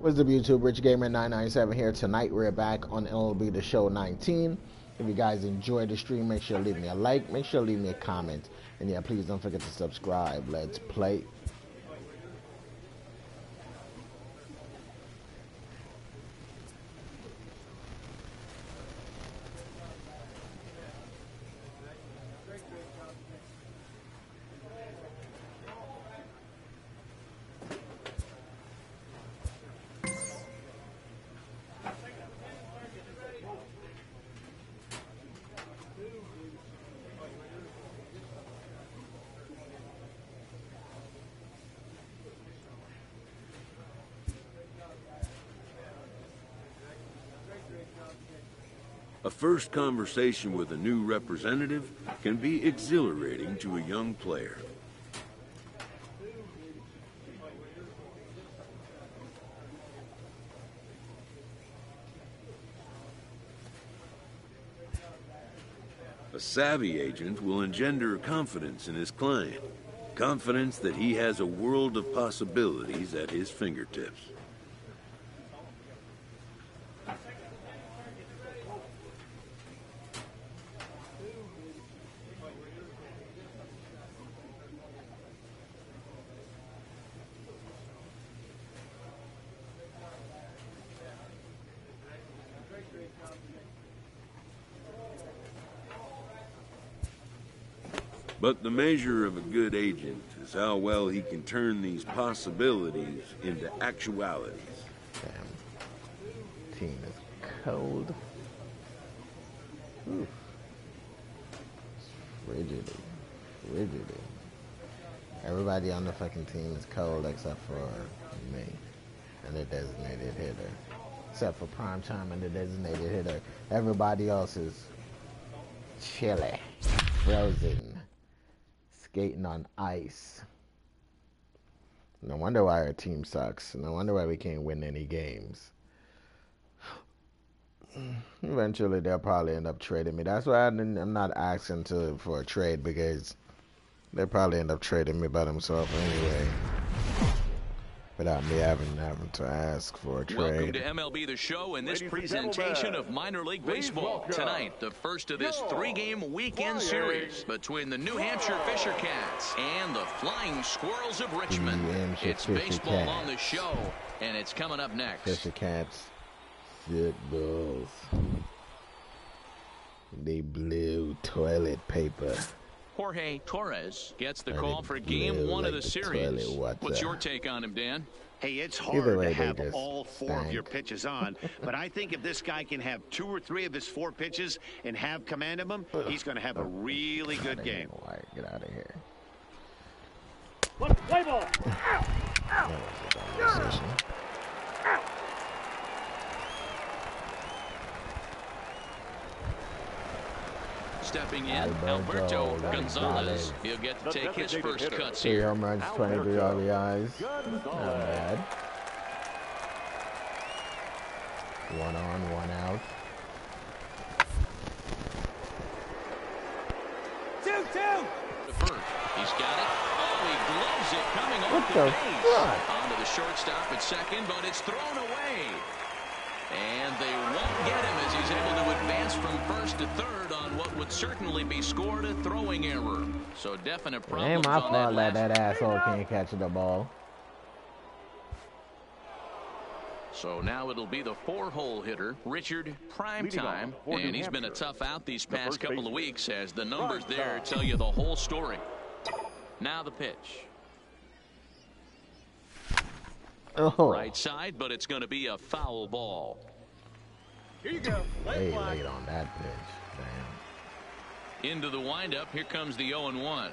What's up, YouTube? Rich Gamer 997 here. Tonight we're back on MLB The Show 19. If you guys enjoyed the stream, make sure to leave me a like, make sure to leave me a comment, and yeah, please don't forget to subscribe. Let's play. A first conversation with a new representative can be exhilarating to a young player. A savvy agent will engender confidence in his client, confidence that he has a world of possibilities at his fingertips. But the measure of a good agent is how well he can turn these possibilities into actualities. Damn. Team is cold. Oof. Rigidity. Everybody on the fucking team is cold except for me and the designated hitter. Except for Prime Time and the designated hitter. Everybody else is chilly, frozen, skating on ice. No wonder why our team sucks. No wonder why we can't win any games. Eventually, they'll probably end up trading me. That's why I'm not asking for a trade, because they'll probably end up trading me by themselves anyway, without me having to ask for a trade. Welcome to MLB The Show and this presentation of minor league baseball. Tonight, the first of this three-game weekend series between the New Hampshire Fisher Cats and the Flying Squirrels of Richmond. It's baseball on the show, and it's coming up next. Fisher Cats, shit bulls. They blew toilet paper. Jorge Torres gets the call for game one of the series. What's your take on him, Dan? Hey, it's hard to have all four of your pitches on, but I think if this guy can have 2 or 3 of his 4 pitches and have command of them, he's going to have a really good game. Get out of here. Play ball. Stepping in, Alberto Gonzalez. He'll get to take his first cuts 3 here. home runs, 23 RBIs. Not bad. 1 on, 1 out. 2-2. The first. He's got it. Oh, he gloves it coming off the base. Onto the shortstop at second, but it's thrown away. And they won't get him as he's able to advance from first to third on what would certainly be scored a throwing error. So definite problems Ain't my on fault that that asshole can't catch the ball. So now it'll be the 4-hole hitter, Richard Primetime, and he's been a tough out these past couple of weeks as the numbers there tell you the whole story. Now the pitch. Oh. Right side, but it's going to be a foul ball. Here you go. Hey, late on that pitch. Damn. Into the windup. Here comes the 0-1.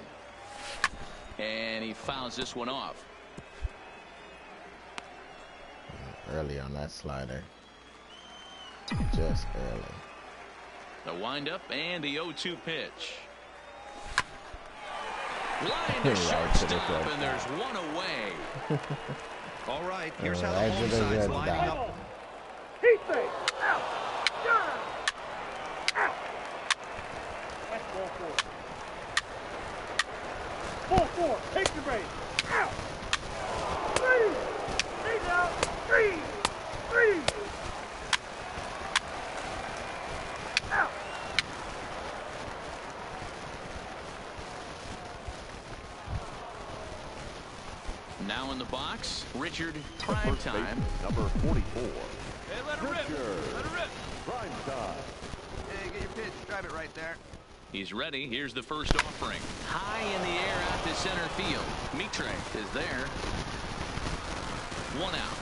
And he fouls this one off. Early on that slider. Just early. The windup and the 0-2 pitch. Line to shortstop, and there's one away. All right, here's how the home side's lining up. Heat fake. Out. Down. Out. That's ball 4. Ball 4. Take the base. Out. 3. He's out. 3. Now in the box, Richard Primetime. Number 44. Hey, let her rip. Let her rip. Primetime. Hey, get your pitch. Drive it right there. He's ready. Here's the first offering. High in the air out to center field. Mitre is there. 1 out.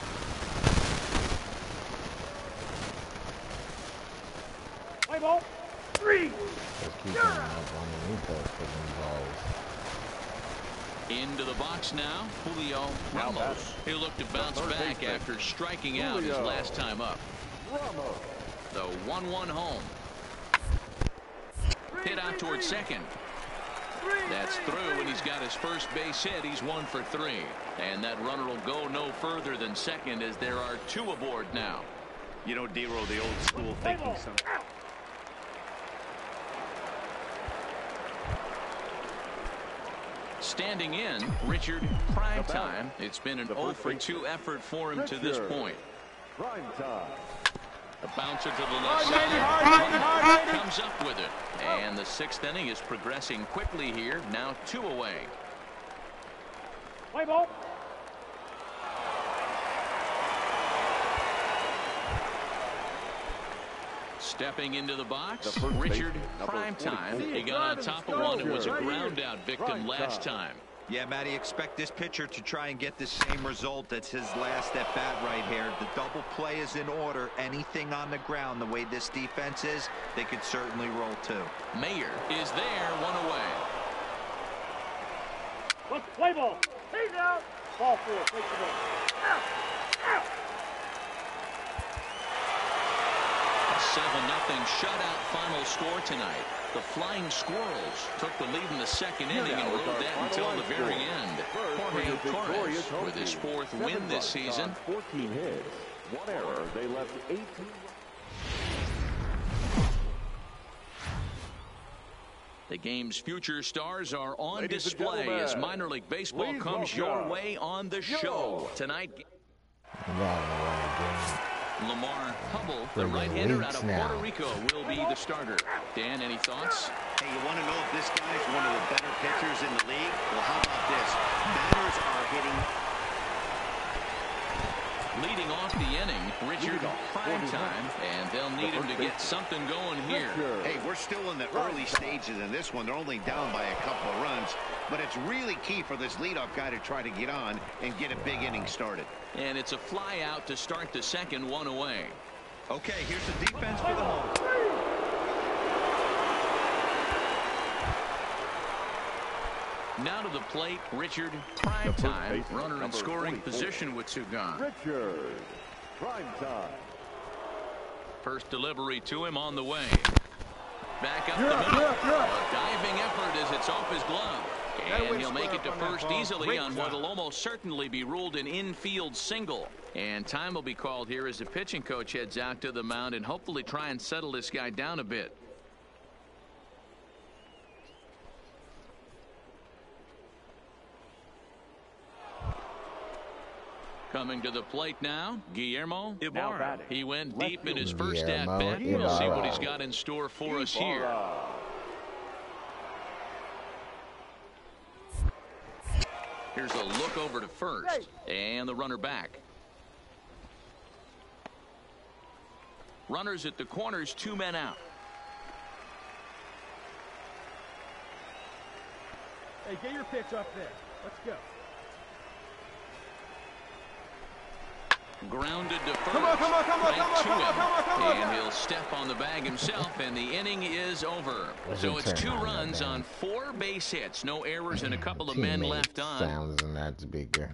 Play ball. 3. Just keep them up underneath us for them balls. Into the box now, Julio Ramos. He'll look to bounce back after striking out his last time up. The 1-1 home. Hit out towards second. That's through, and he's got his first base hit. He's 1 for 3. And that runner will go no further than second as there are 2 aboard now. You know, D-Roll, the old school thinking something. Standing in, Richard Primetime. It's been an 0 for 2 effort for him to this point. Primetime. A bouncer to the left side. Comes up with it. And the 6th inning is progressing quickly here. Now 2 away. Play ball. Stepping into the box, Richard Primetime. He got on top of one. It was a ground out victim last time. Yeah, Matty, expect this pitcher to try and get the same result. That's his last at bat right here. The double play is in order. Anything on the ground, the way this defense is, they could certainly roll too. Mayer is there, 1 away. Let's play ball. He's out. Ball 4. Take the ball. Out. Out. A 7-0 shutout final score tonight. The Flying Squirrels took the lead in the 2nd inning and rode that until the very end. Jorge Torres with his 4th win this season. 14 hits, 1 error. They left 18. The game's future stars are on display as minor league baseball comes your way on the show tonight. Lamar Hubble, the right-hander out of Puerto Rico, will be the starter. Dan, any thoughts? Hey, you want to know if this guy's one of the better pitchers in the league? Well, how about this? Batters are hitting. Leading off the inning, Richard Primetime, and they'll need him to get something going here. Hey, we're still in the early stages in this one. They're only down by a couple of runs, but it's really key for this leadoff guy to try to get on and get a big inning started. And it's a fly out to start the 2nd, 1 away. Okay, here's the defense for the home. Now to the plate, Richard Primetime, runner in scoring position with 2 gone. Richard Primetime. First delivery to him on the way. Back up the middle. A diving effort as it's off his glove. And he'll make it to first easily on what will almost certainly be ruled an infield single. And time will be called here as the pitching coach heads out to the mound and hopefully try and settle this guy down a bit. Coming to the plate now, Guillermo Ibarra. He went deep in his first at-bat. We'll see what he's got in store for us here. Here's a look over to first. And the runner back. Runners at the corners, 2 men out. Hey, get your pitch up there. Let's go. Grounded to first. And he'll step on the bag himself, and the inning is over. So it's 2 runs on 4 base hits. No errors and a couple of men left on. Sounds in that speaker.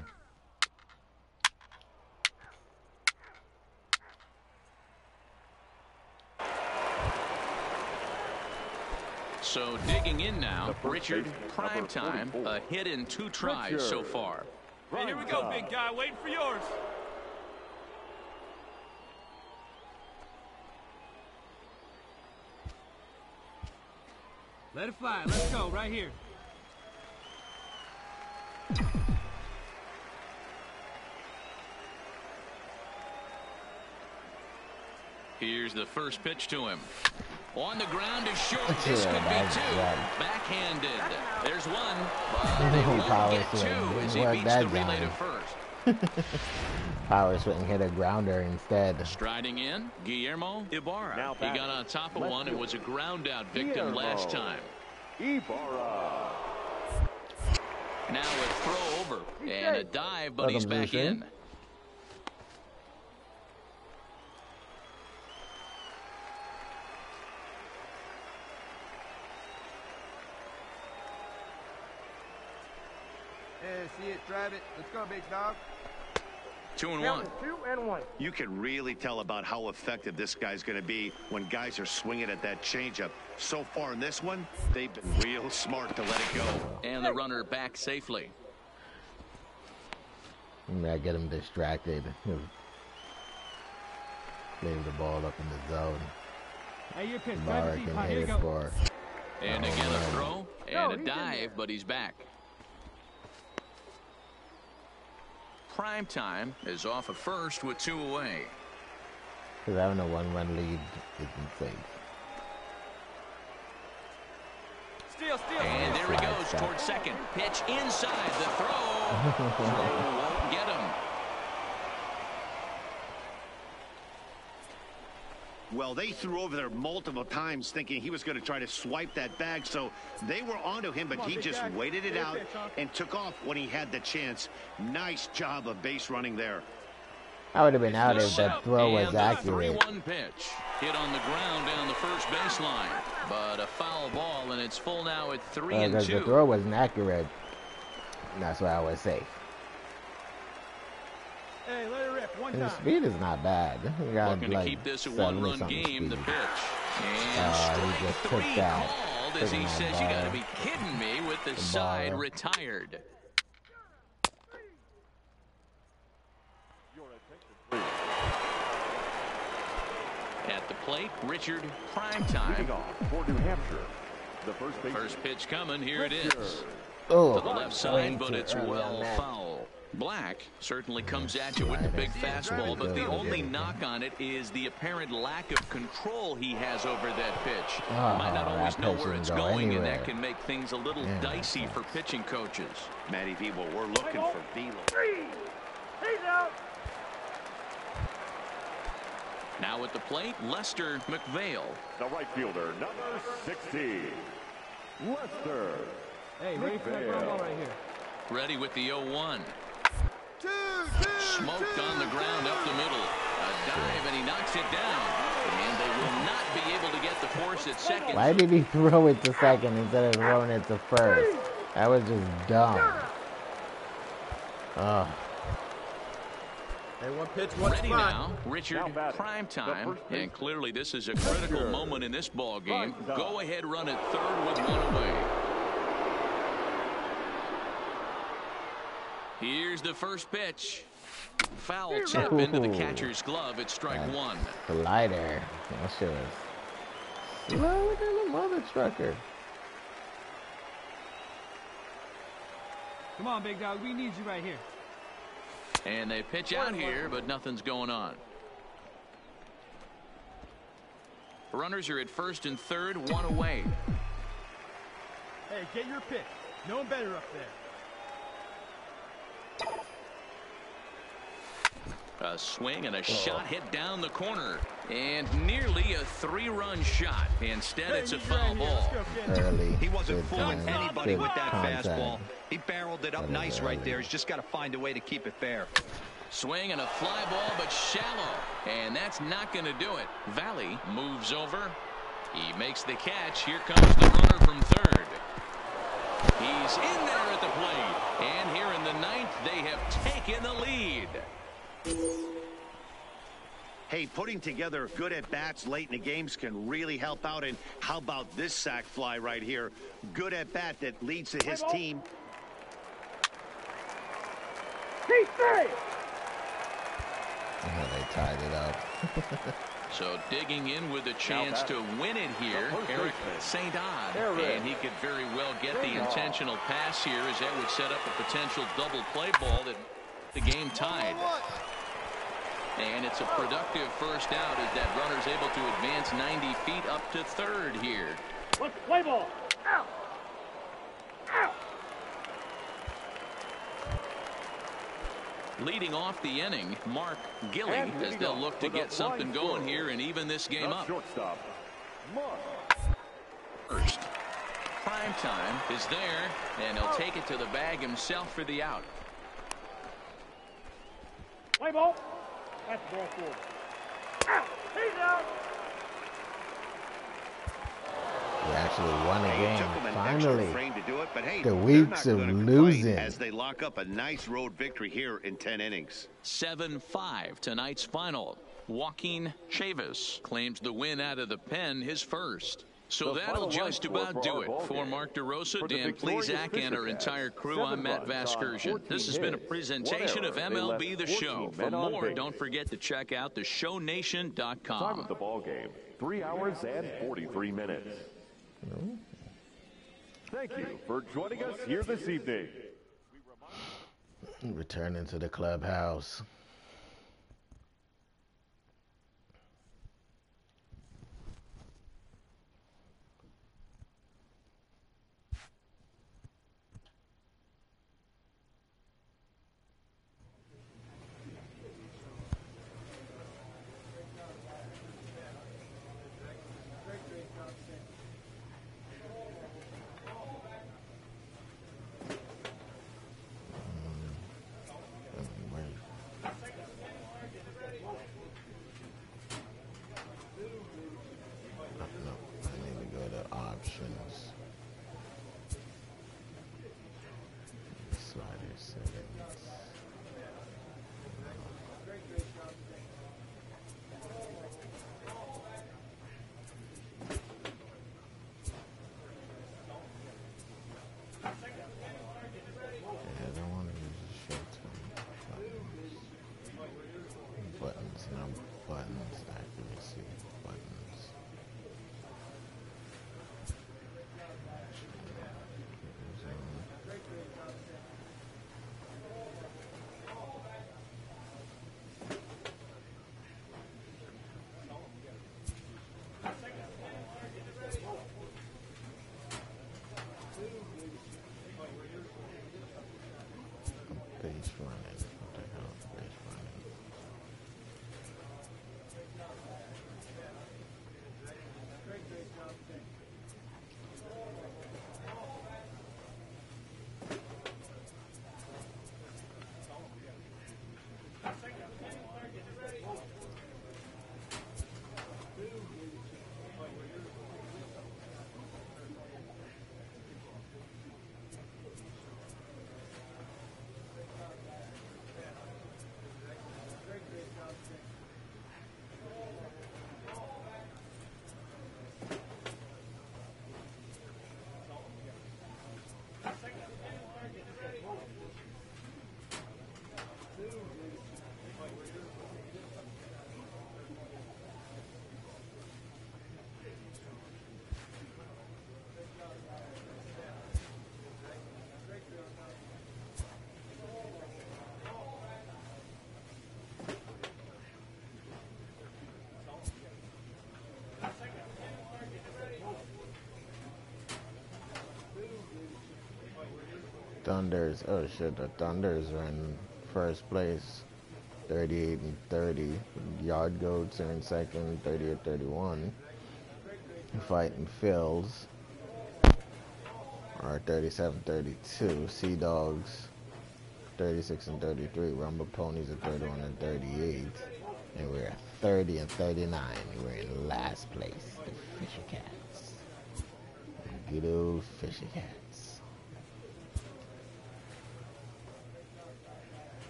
So digging in now, Richard Primetime, a hit in 2 tries so far. Hey, here we go, big guy. Waiting for yours. Let it fly. Let's go right here. Here's the first pitch to him. On the ground is short. This could be 2. Backhanded. There's 1, They will Power get swing. two as he Work beats that the relay to Johnny. first. Power swing hit a grounder instead. Striding in, Guillermo Ibarra. Now He got on top of one and was a ground out victim last time. Ibarra. Now a throw over and a dive, but he's back in. Yeah, see it, drive it. Let's go, big dog. 2-1. 2-1. You can really tell about how effective this guy's going to be when guys are swinging at that changeup. So far in this one, they've been real smart to let it go. And the runner back safely. I get him distracted. Leave the ball up in the zone. Hey, you can Ibarra can hit it for. And again a throw and a dive, but he's back. Prime time is off at first with 2 away. Because having a 1-run lead isn't safe. Steal. And there he goes towards second. Pitch inside the throw. Throw won't get him. Well, they threw over there multiple times thinking he was going to try to swipe that bag, so they were onto him, but he just waited it out and took off when he had the chance. Nice job of base running there. I would have been out if that throw was accurate. 3-1 pitch. Hit on the ground down the first baseline. But a foul ball, and it's full now at 3-2. Because the throw wasn't accurate. That's why I was safe. Hey, let it rip. One His time. speed is not bad. He got Looking like to keep this a 70 one-run something game, the speed. pitch. And strike he just took 3 that. called as he says, you got to be kidding me, with the side retired. At the plate, Richard Primetime. Leading off for New Hampshire. The First pitch coming, here it is. Oh, To the left side, way but too it's early on well that. foul. Black certainly comes at you with the big fastball, but the only knock on it is the apparent lack of control he has over that pitch. Might not always that know pitch where can it's go going, and anywhere. that can make things a little dicey for pitching coaches. Matty V, well, we're looking for Velo. 3. He's out. Now at the plate, Lester McVale. The right fielder, number 60, Lester. Hey, ready for that ground ball right here. Ready with the 0-1. Smoked on the ground up the middle. A dive, and he knocks it down. And they will not be able to get the force at second. Why did he throw it to second instead of throwing it to first? That was just dumb. Oh. Hey, one pitch, one Ready spot. now, Richard Primetime, and clearly this is a critical moment in this ball game. Go ahead, run at third with 1 away. Here's the first pitch. Foul tip into the catcher's glove. It's strike 1. Slider. That shit was slower than a mother trucker. Come on, big dog. We need you right here. And they pitch out here, but nothing's going on. Runners are at first and third, 1 away. Hey, get your pick. No one better up there. A swing and a shot hit down the corner. And nearly a 3-run shot. Instead, it's a foul ball. Early. He wasn't good fooling time, anybody good with that contact. fastball. He barreled it up nice right there. He's just got to find a way to keep it fair. Swing and a fly ball, but shallow. And that's not going to do it. Valley moves over. He makes the catch. Here comes the runner from third. He's in there at the plate. And here in the 9th, they have taken the lead. Hey, putting together good at-bats late in the games can really help out. And how about this sac fly right here? Good at-bat that leads to his team. He's 3. Yeah, they tied it up. So digging in with a chance to win it here, Eric St. Odd. And he could very well get the intentional pass here, as that would set up a potential double play ball that the game tied. And it's a productive first out as that runner's able to advance 90 feet up to third here. Let's play ball. Out. Out. Leading off the inning, Mark Gilly, as they'll look to get something going here and even this game up. Shortstop, Mark. First, prime time is there, and he'll take it to the bag himself for the out. Play ball. That's ball 4. Out. He's out. We actually won a game, Took them an finally. extra frame to do it, but hey, The they're weeks not of gonna complain losing. as they lock up a nice road victory here in 10 innings. 7-5 tonight's final. Joaquin Chavis claims the win out of the pen, his first. So The that'll final just line score about for do our it. ball For game. Mark DeRosa, For the Dan victorious Plesac, and our Fisher entire Cats, crew, 7 I'm Matt runs on Vasgersian. 14 This has been a hits, presentation one of error. They MLB left The Show. 14 For men on more, base. don't forget to check out theshownation.com. Time of the ball game, 3 hours and 43 minutes. Thank you for joining us here this evening. Returning to the clubhouse. Thunders. Oh shit, the Thunders are in first place. 38 and 30. Yard Goats are in second, 30 and 31. Fighting Phils are 37-32. Sea Dogs 36 and 33. Rumble Ponies are 31 and 38. And we're at 30 and 39. We're in last place. The Fisher Cats. Good old Fisher Cats.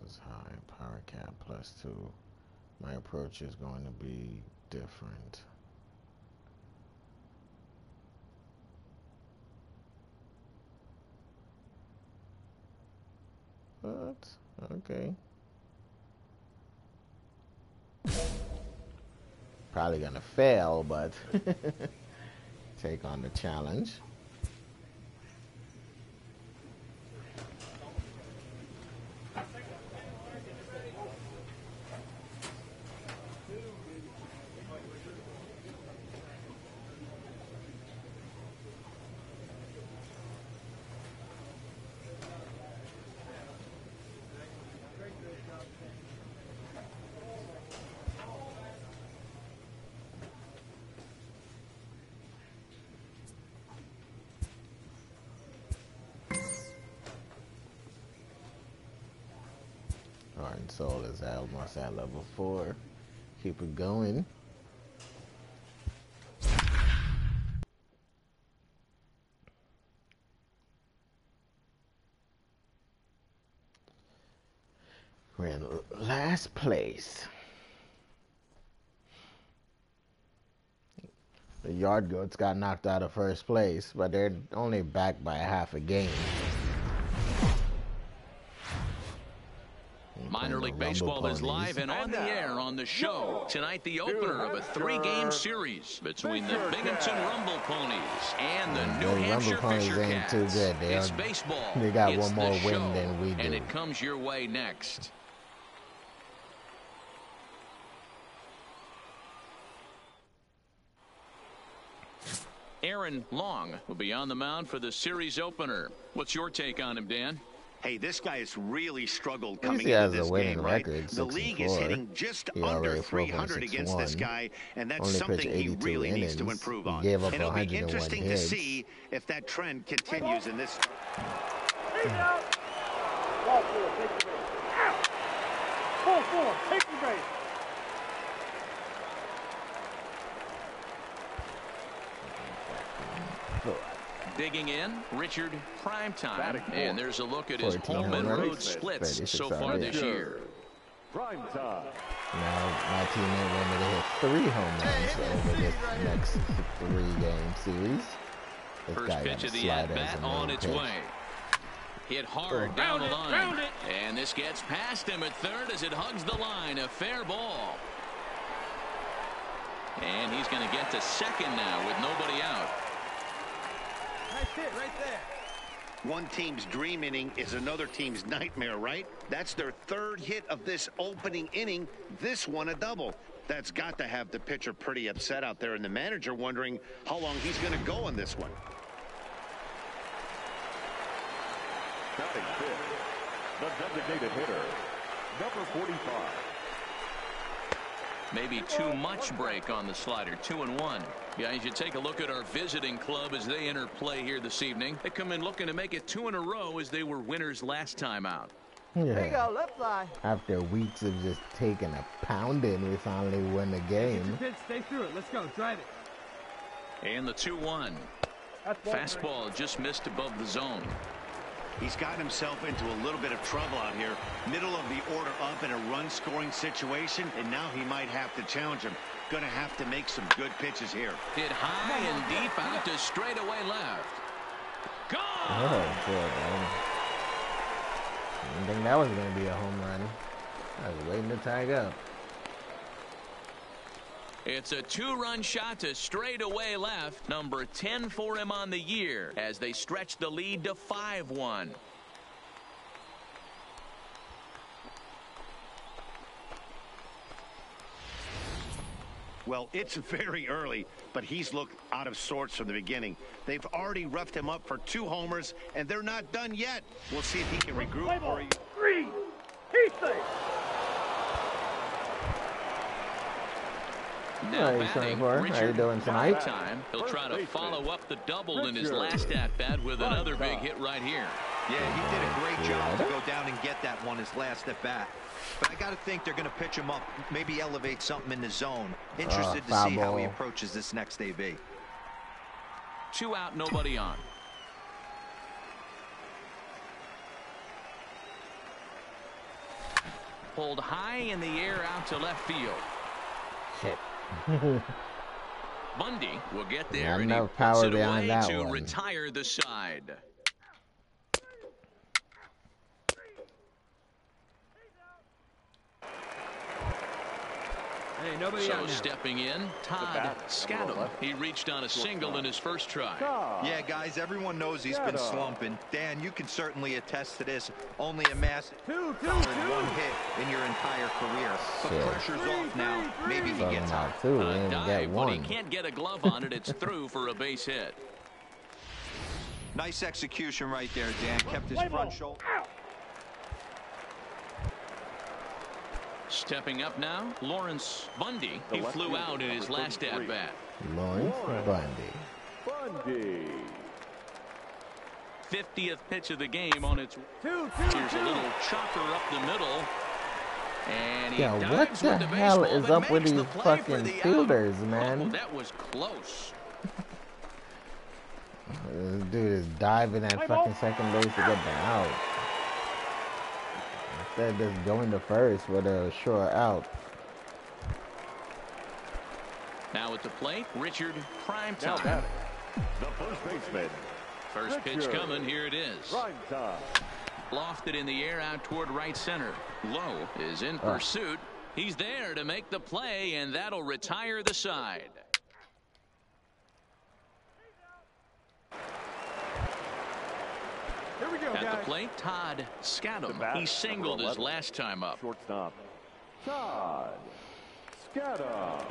Is high. Power cap +2. My approach is going to be different. But okay. Probably gonna fail, but take on the challenge. heart and soul is almost at level 4. Keep it going. We're in last place. The Yard Goats got knocked out of first place, but they're only back by half a game. Minor League Baseball is live and on the air on the show. Tonight, the opener of a 3-game series between the Binghamton Rumble Ponies and the New Hampshire Fisher Cats. Too good. It's baseball. They got it's one more the win show, than we do. and it comes your way next. Aaron Long will be on the mound for the series opener. What's your take on him, Dan? Hey, this guy has really struggled coming he has into this a winning game, right? record, The league is hitting just under 300 against this guy, and that's Only something pitched he 82 really needs to innings. improve He on. gave up And it'll be 101 interesting to hits. see if that trend continues in this. He's out. Ball 4, take the base. Out. Ball 4, take the base. Digging in, Richard Primetime, and there's a look at his 14 home and home road runs, splits 36 so far RBI. this year. Prime time. Now, my teammate want me to hit 3 home runs over this next 3-game series. This First guy pitch got of the sliders at-bat and on no its pitch. way. Hit hard down the line. And this gets past him at third as it hugs the line. A fair ball. And he's going to get to second now with nobody out. Nice hit right there. One team's dream inning is another team's nightmare, right? That's their 3rd hit of this opening inning. This one a double. That's got to have the pitcher pretty upset out there, and the manager wondering how long he's going to go on this one. Batting fifth, the designated hitter, number 45. Maybe too much break on the slider. 2-1. Guys, you take a look at our visiting club as they enter play here this evening. They come in looking to make it 2 in a row as they were winners last time out. There you Yeah. go, left fly. After weeks of just taking a pounding, we finally win the game. Pitch, stay through it. Let's go, drive it. And the 2-1. That's ball Fastball just missed above the zone. He's gotten himself into a little bit of trouble out here. Middle of the order up in a run-scoring situation, and now he might have to challenge him. Going to have to make some good pitches here. Hit high and deep out to straightaway left. Gone! Oh, good. I didn't think that was going to be a home run. I was waiting to tag up. It's a 2-run shot to straightaway left. Number 10 for him on the year as they stretch the lead to 5-1. Well, it's very early, but he's looked out of sorts from the beginning. They've already roughed him up for 2 homers, and they're not done yet. We'll see if he can regroup or he... 3. He's safe. Now Hey, batting, Sonny, how you Richard doing tonight? Primetime. He'll try to follow up the double in his last at-bat with another big hit right here. Yeah, he did a great job to go down and get that one his last at bat. But I got to think they're going to pitch him up, maybe elevate something in the zone. Interested to foul see how he ball. approaches this next AB. 2 out, nobody on. Pulled high in the air out to left field. Shit. Bundy will get there Not and he enough puts power it behind away that to one. retire the side. Hey, nobody So out now. stepping in, Todd Scadam. He reached on a single in his first try. Yeah, guys, everyone knows he's been slumping. Dan, you can certainly attest to this. Only a massive Two. one hit in your entire career. But Shit. pressure's off now. Maybe he Talking gets out. about 2, we A didn't dive, get but he 1. can't get a glove on it. It's through for a base hit. Nice execution right there, Dan. Kept his front shoulder. Stepping up now, Lawrence Bundy. He flew out in his last at-bat. Lawrence Bundy. Bundy. 50th pitch of the game on its... Two. Here's a little chopper up the middle. And he Yo, what dives the with the hell baseball, is but up with makes the these play for fucking the out. fielders, Oh, man? that was close. This dude is diving at fucking second base to get the out. Instead of just going to first with a short out. Now at the plate, Richard Now Primetime. batting, the first baseman. First pitch Richard coming. Here it is. Primetime. Lofted in the air out toward right center. Lowe is in pursuit. He's there to make the play, and that'll retire the side. Here we go, At guys. the plate, Todd Scadam. He singled his last time up. Shortstop, Todd Scadam.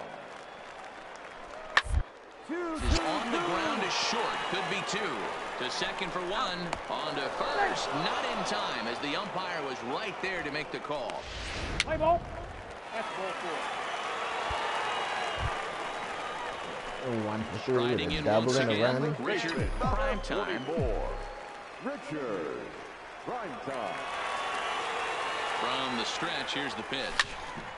Is on the ground is short. Could be two. To second for one. On to first. Not in time as the umpire was right there to make the call. Play ball. That's ball four. One for sure with Riding a in double once and a again, run. Richard Primetime. 44, Richard Primetime. From the stretch, here's the pitch.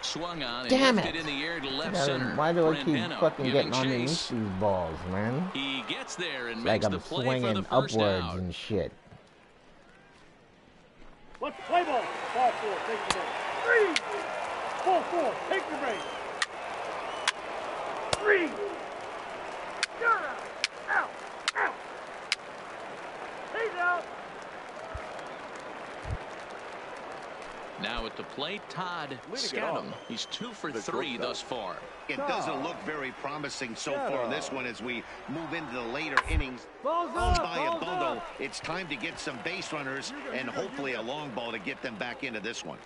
Swung on and Damn lifted it. in the air to left God, center. why do I keep Brandano fucking giving getting underneath chase. these balls, man? He gets there and Like makes I'm the play for swinging the first upwards out. and shit. Let's play ball. Ball four. Take the base. Three. Ball four. Take the base. Three. You're out. Out. Out. He's out. Now at the plate, Todd Leading it Scadam. off, He's 2 for the 3 shortstop. thus far. It doesn't look very promising so far in this one as we move into the later innings. Balls Owned up, by a balls bundle, up. it's time to get some base runners and hopefully a long ball to get them back into this one.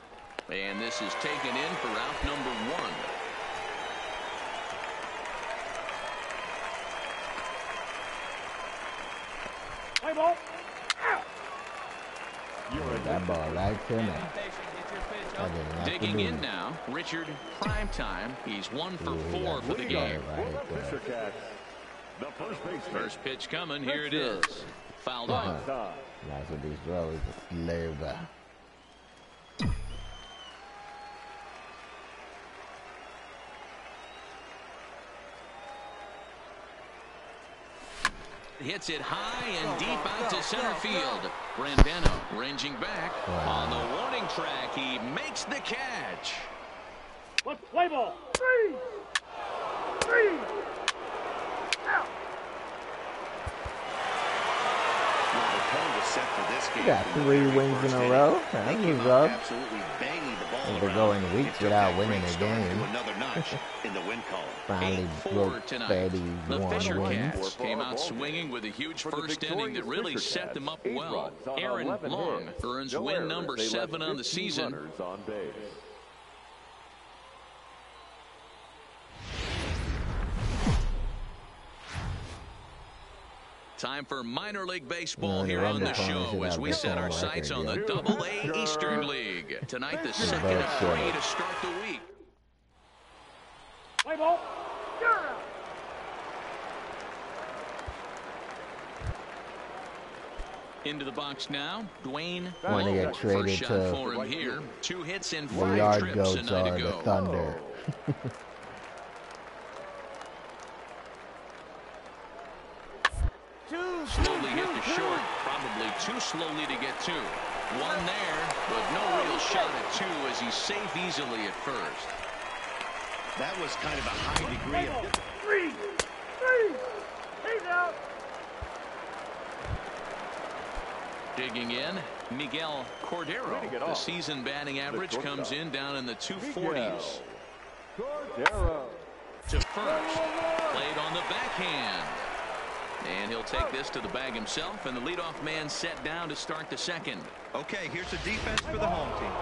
And this is taken in for out number 1. Play ball. Out. That ball right to me. I didn't have to Digging do in it. now, Richard Primetime. He's 1 for Ooh, 4 that's for the right, game. right there. Fisher Cats, the first baseman. First pitch coming. Here it is. Fouled off. Primetime. That's what these throws deliver. Hits it high and deep out to center field. Brandano ranging back. On the warning track, he makes the catch. Let's play ball. Three. Three. Out. Well, the tone was set for this game. You got from the 3 very wins first in a inning. row. They That came was out up. absolutely banging the ball They're around. going It weeks took without that winning great a start game. to another notch in the win column. Finally 8-4 broke tonight. 31 The Fisher wins. Cats came out swinging with a huge first inning that really set them up well. Aaron Long earns win number 7 on the season. Runners on base. Time for minor league baseball No, here the on the run show should as have we the set our record, sights on the yeah. Double-A Eastern League. Tonight, the second of 3 to start the week. Play ball. You're out. Into the box now, Dwayne Want to Lowe. get traded First shot to for him here. 2 hits in the 5 yard trips a goats night or the ago. Thunder. Slowly hit to short, probably too slowly to get 2. 1 there, but no real shot at 2 as he's safe easily at first. That was kind of a high degree of Three. Three. He's out. Digging in, Miguel Cordero. The season batting average comes in down in the 240s. Cordero. To first, played on the backhand. And he'll take this to the bag himself, and the leadoff man set down to start the second. Okay, here's the defense for the home team.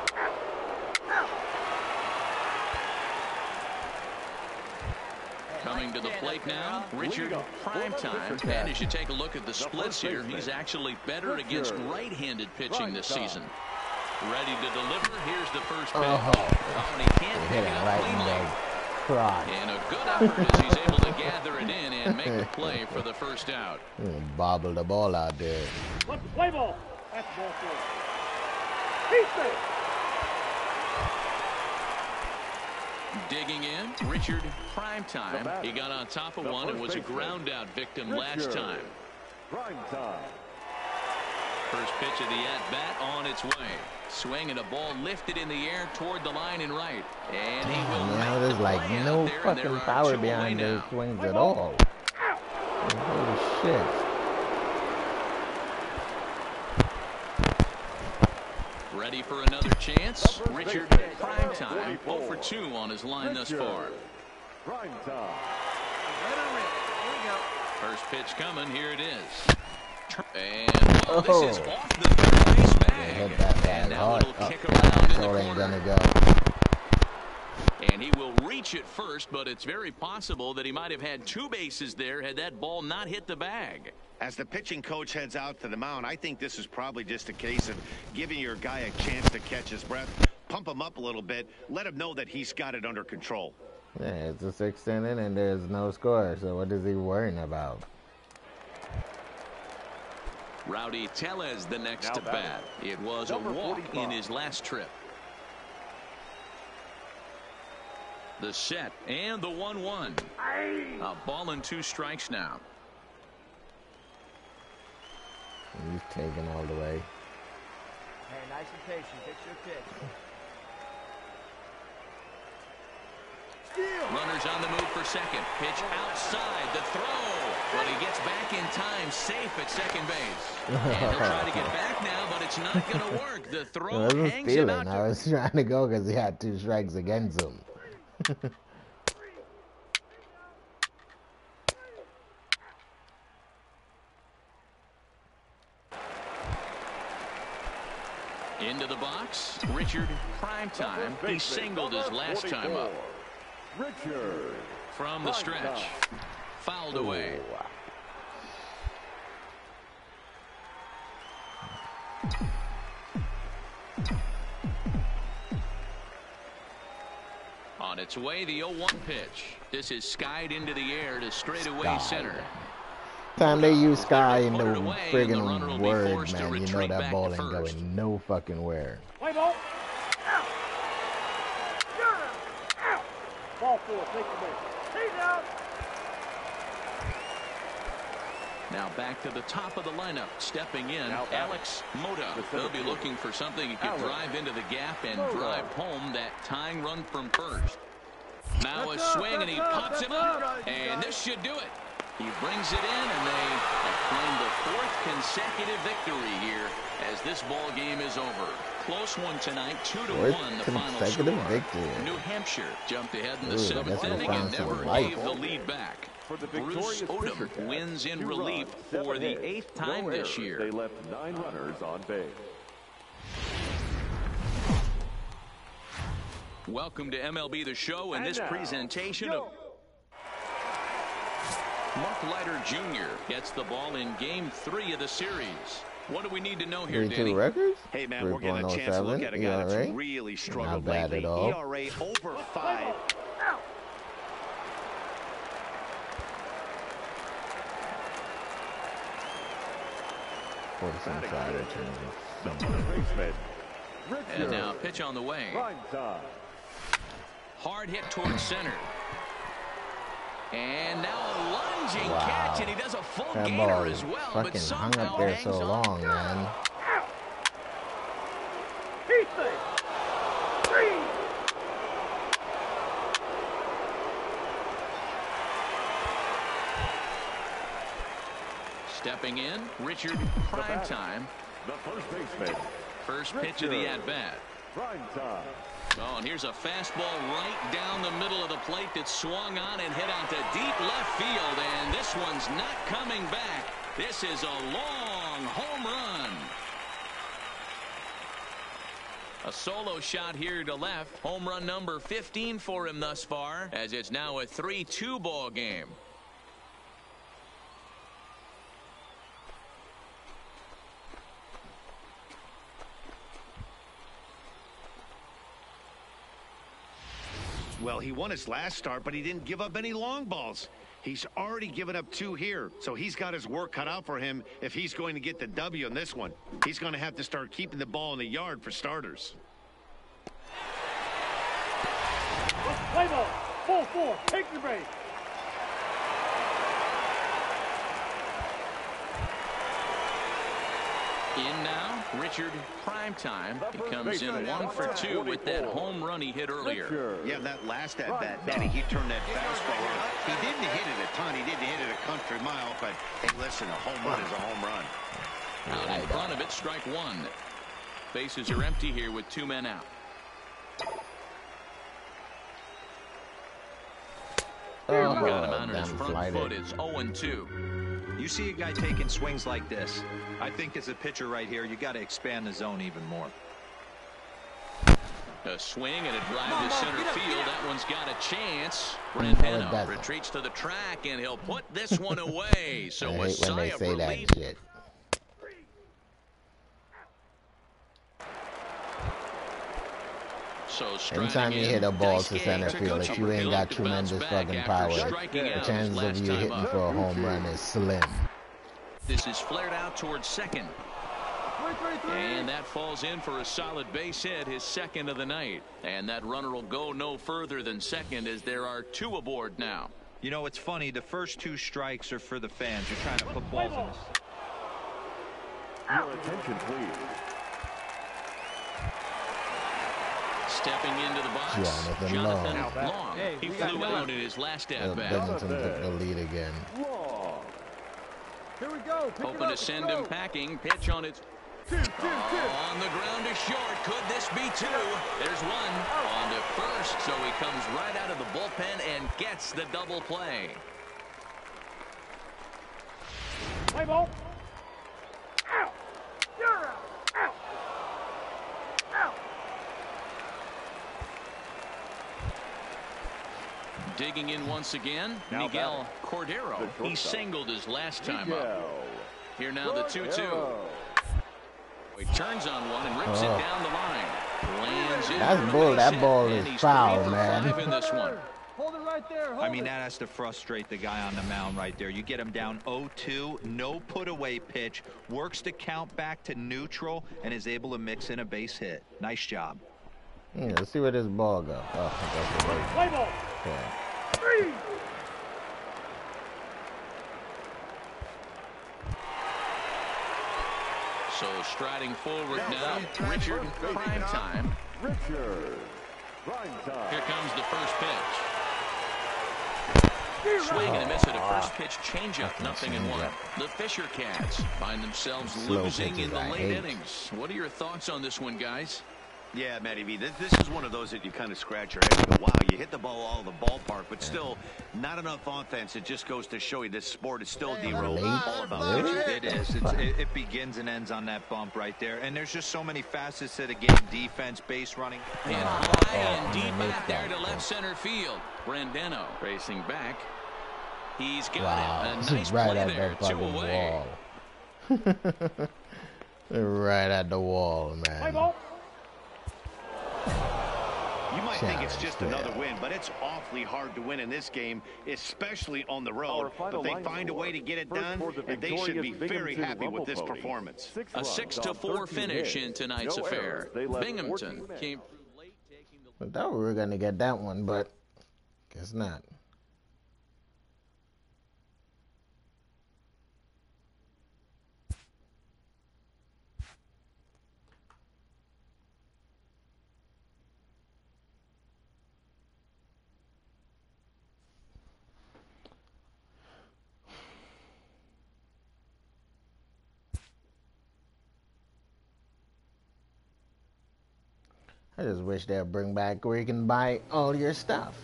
Coming to the plate now, Richard Primetime. And as you take a look at the splits here, he's actually better against right-handed pitching this season. Ready to deliver. Here's the first pitch. Oh, and he can't pick Hit it it up right in cleanly. the crotch. And a good effort as he's able to gather it in and make the play for the first out. Bobble the ball out there. Let's play ball. That's ball four. He's safe. Digging in, Richard Primetime. He got on top of one and was a ground-out victim last time. Primetime. First pitch of the at-bat on its way. Swing and a ball lifted in the air toward the line and right. And he will now there's like no fucking power behind those swings at all. Holy shit. Ready for another chance. Richard Primetime 0 for 2 on his line thus far. Primetime. First pitch coming. Here it is. And this is off the third base bag. Hit that bag hard. Kick around in the ain't corner. gonna go. And he will reach it first, but it's very possible that he might have had 2 bases there had that ball not hit the bag. As the pitching coach heads out to the mound, I think this is probably just a case of giving your guy a chance to catch his breath, pump him up a little bit, let him know that he's got it under control. Yeah, it's a 6th inning and there's no score, so what is he worrying about? Rowdy Tellez the next to bat. It was a walk in his last trip. The set and the 1-1. A ball and 2 strikes now. He's taking all the way. Hey, nice and patient. Fix your pitch. Runners on the move for second. Pitch outside the throw. But he gets back in time, safe at second base. And he'll try to get back now, but it's not going to work. The throw hangs him out. I was trying to go because he had 2 strikes against him. Into the box, Richard Primetime. He singled his last time up. Richard. From the stretch. Fouled away. On its way, the 0-1 pitch. This is skied into the air to straightaway center. Time they use sky in the friggin' word, man, you know that ball ain't going no fucking where. Play ball. Ball 4, take the base. He's out. Now back to the top of the lineup. Stepping in, Alex Mota. They'll be looking for something he can drive into the gap and drive home that tying run from first. Now a swing, and he pops him up. And this should do it. He brings it in, and they claim the 4th consecutive victory here as this ball game is over. Close one tonight, 2-1 the final score. Victory. New Hampshire jumped ahead in the 7th inning and never gave the lead back. Bruce Odom wins in relief for the 8th time this year. They left 9 runners on base. Welcome to MLB The Show and this presentation of Mark Leiter Jr. gets the ball in Game 3 of the series. What do we need to know here, Danny? Records? Hey, man, we're getting a chance to look at a guy that's really struggled lately. ERA over 5. And now pitch on the way. Hard hit towards center. And now a lunging catch, and he does a full gainer as well. But hung up there so long, man. He's safe. 3. Stepping in, Richard Primetime. The first baseman. First pitch of the at-bat. Primetime. Oh, and here's a fastball right down the middle of the plate that swung on and hit onto deep left field, and this one's not coming back. This is a long home run. A solo shot here to left. Home run number 15 for him thus far, as it's now a 3-2 ball game. Well, he won his last start, but he didn't give up any long balls. He's already given up 2 here, so he's got his work cut out for him if he's going to get the W in this one. He's going to have to start keeping the ball in the yard for starters. Play ball. Full 4. Take your base. In now, Richard Primetime. He comes in 1 for 2 with that home run he hit earlier. Yeah, that last at-bat, Danny, he turned that fastball around. He didn't hit it a ton. He didn't hit it a country mile, but, hey, listen, a home run is a home run. Out in front of it, strike 1. Bases are empty here with 2 men out. Got him out on his front foot. It's 0-2. You see a guy taking swings like this. I think as a pitcher right here, you got to expand the zone even more. A swing and a drive to center field. That one's got a chance. Brandano retreats to the track, and he'll put this one away. So I hate when they say that shit. So anytime you hit a ball to center field, if you ain't got tremendous fucking power, the chances of you hitting for a home run is slim. This is flared out towards second. And that falls in for a solid base hit, his second of the night. And that runner will go no further than second as there are 2 aboard now. You know, it's funny. The first 2 strikes are for the fans. You're trying to put balls in this. Your attention, please. Stepping into the box, Jonathan Long. He flew out in his last at-bat. Bennington took the lead again. Here we go. Hoping to send him packing. Pitch on its... on the ground is short. Could this be 2? There's 1 on to first. So he comes right out of the bullpen and gets the double play. Play ball. Out. You're out. Out. Out. Digging in once again, Miguel Cordero. He singled his last time up. Here now the 2-2. He turns on one and rips it down the line. Lands in. That's bull. That ball is foul, man. In this one. Hold it right there. I mean, that has to frustrate the guy on the mound right there. You get him down 0-2, no put-away pitch, works the count back to neutral, and is able to mix in a base hit. Nice job. Yeah, let's see where this ball goes. Oh, that's the ball. Play ball. Okay. 3. So striding forward now, Richard Primetime. Richard Primetime. Here comes the first pitch. Swing and a miss at a first pitch changeup, 0-1. The Fisher Cats find themselves losing in the late innings. What are your thoughts on this one, guys? Yeah, Matty V, this is one of those that you kind of scratch your head and go, wow, you hit the ball all the ballpark, but still not enough offense. It just goes to show you this sport is still derailed. All about it is. It begins and ends on that bump right there. And there's just so many facets to the game. Defense, base running. And high and deep out there to left center field. Brandano racing back. He's got it. A nice right play at there. the 2 away. wall. Right at the wall, man. Play ball. You might think it's just another win, but it's awfully hard to win in this game, especially on the road. But they find a way to get it done, and they should be very happy with this performance. A 6-4 finish in tonight's affair. Binghamton came through late taking the... I thought we were going to get that one, but guess not. I just wish they'd bring back where you can buy all your stuff.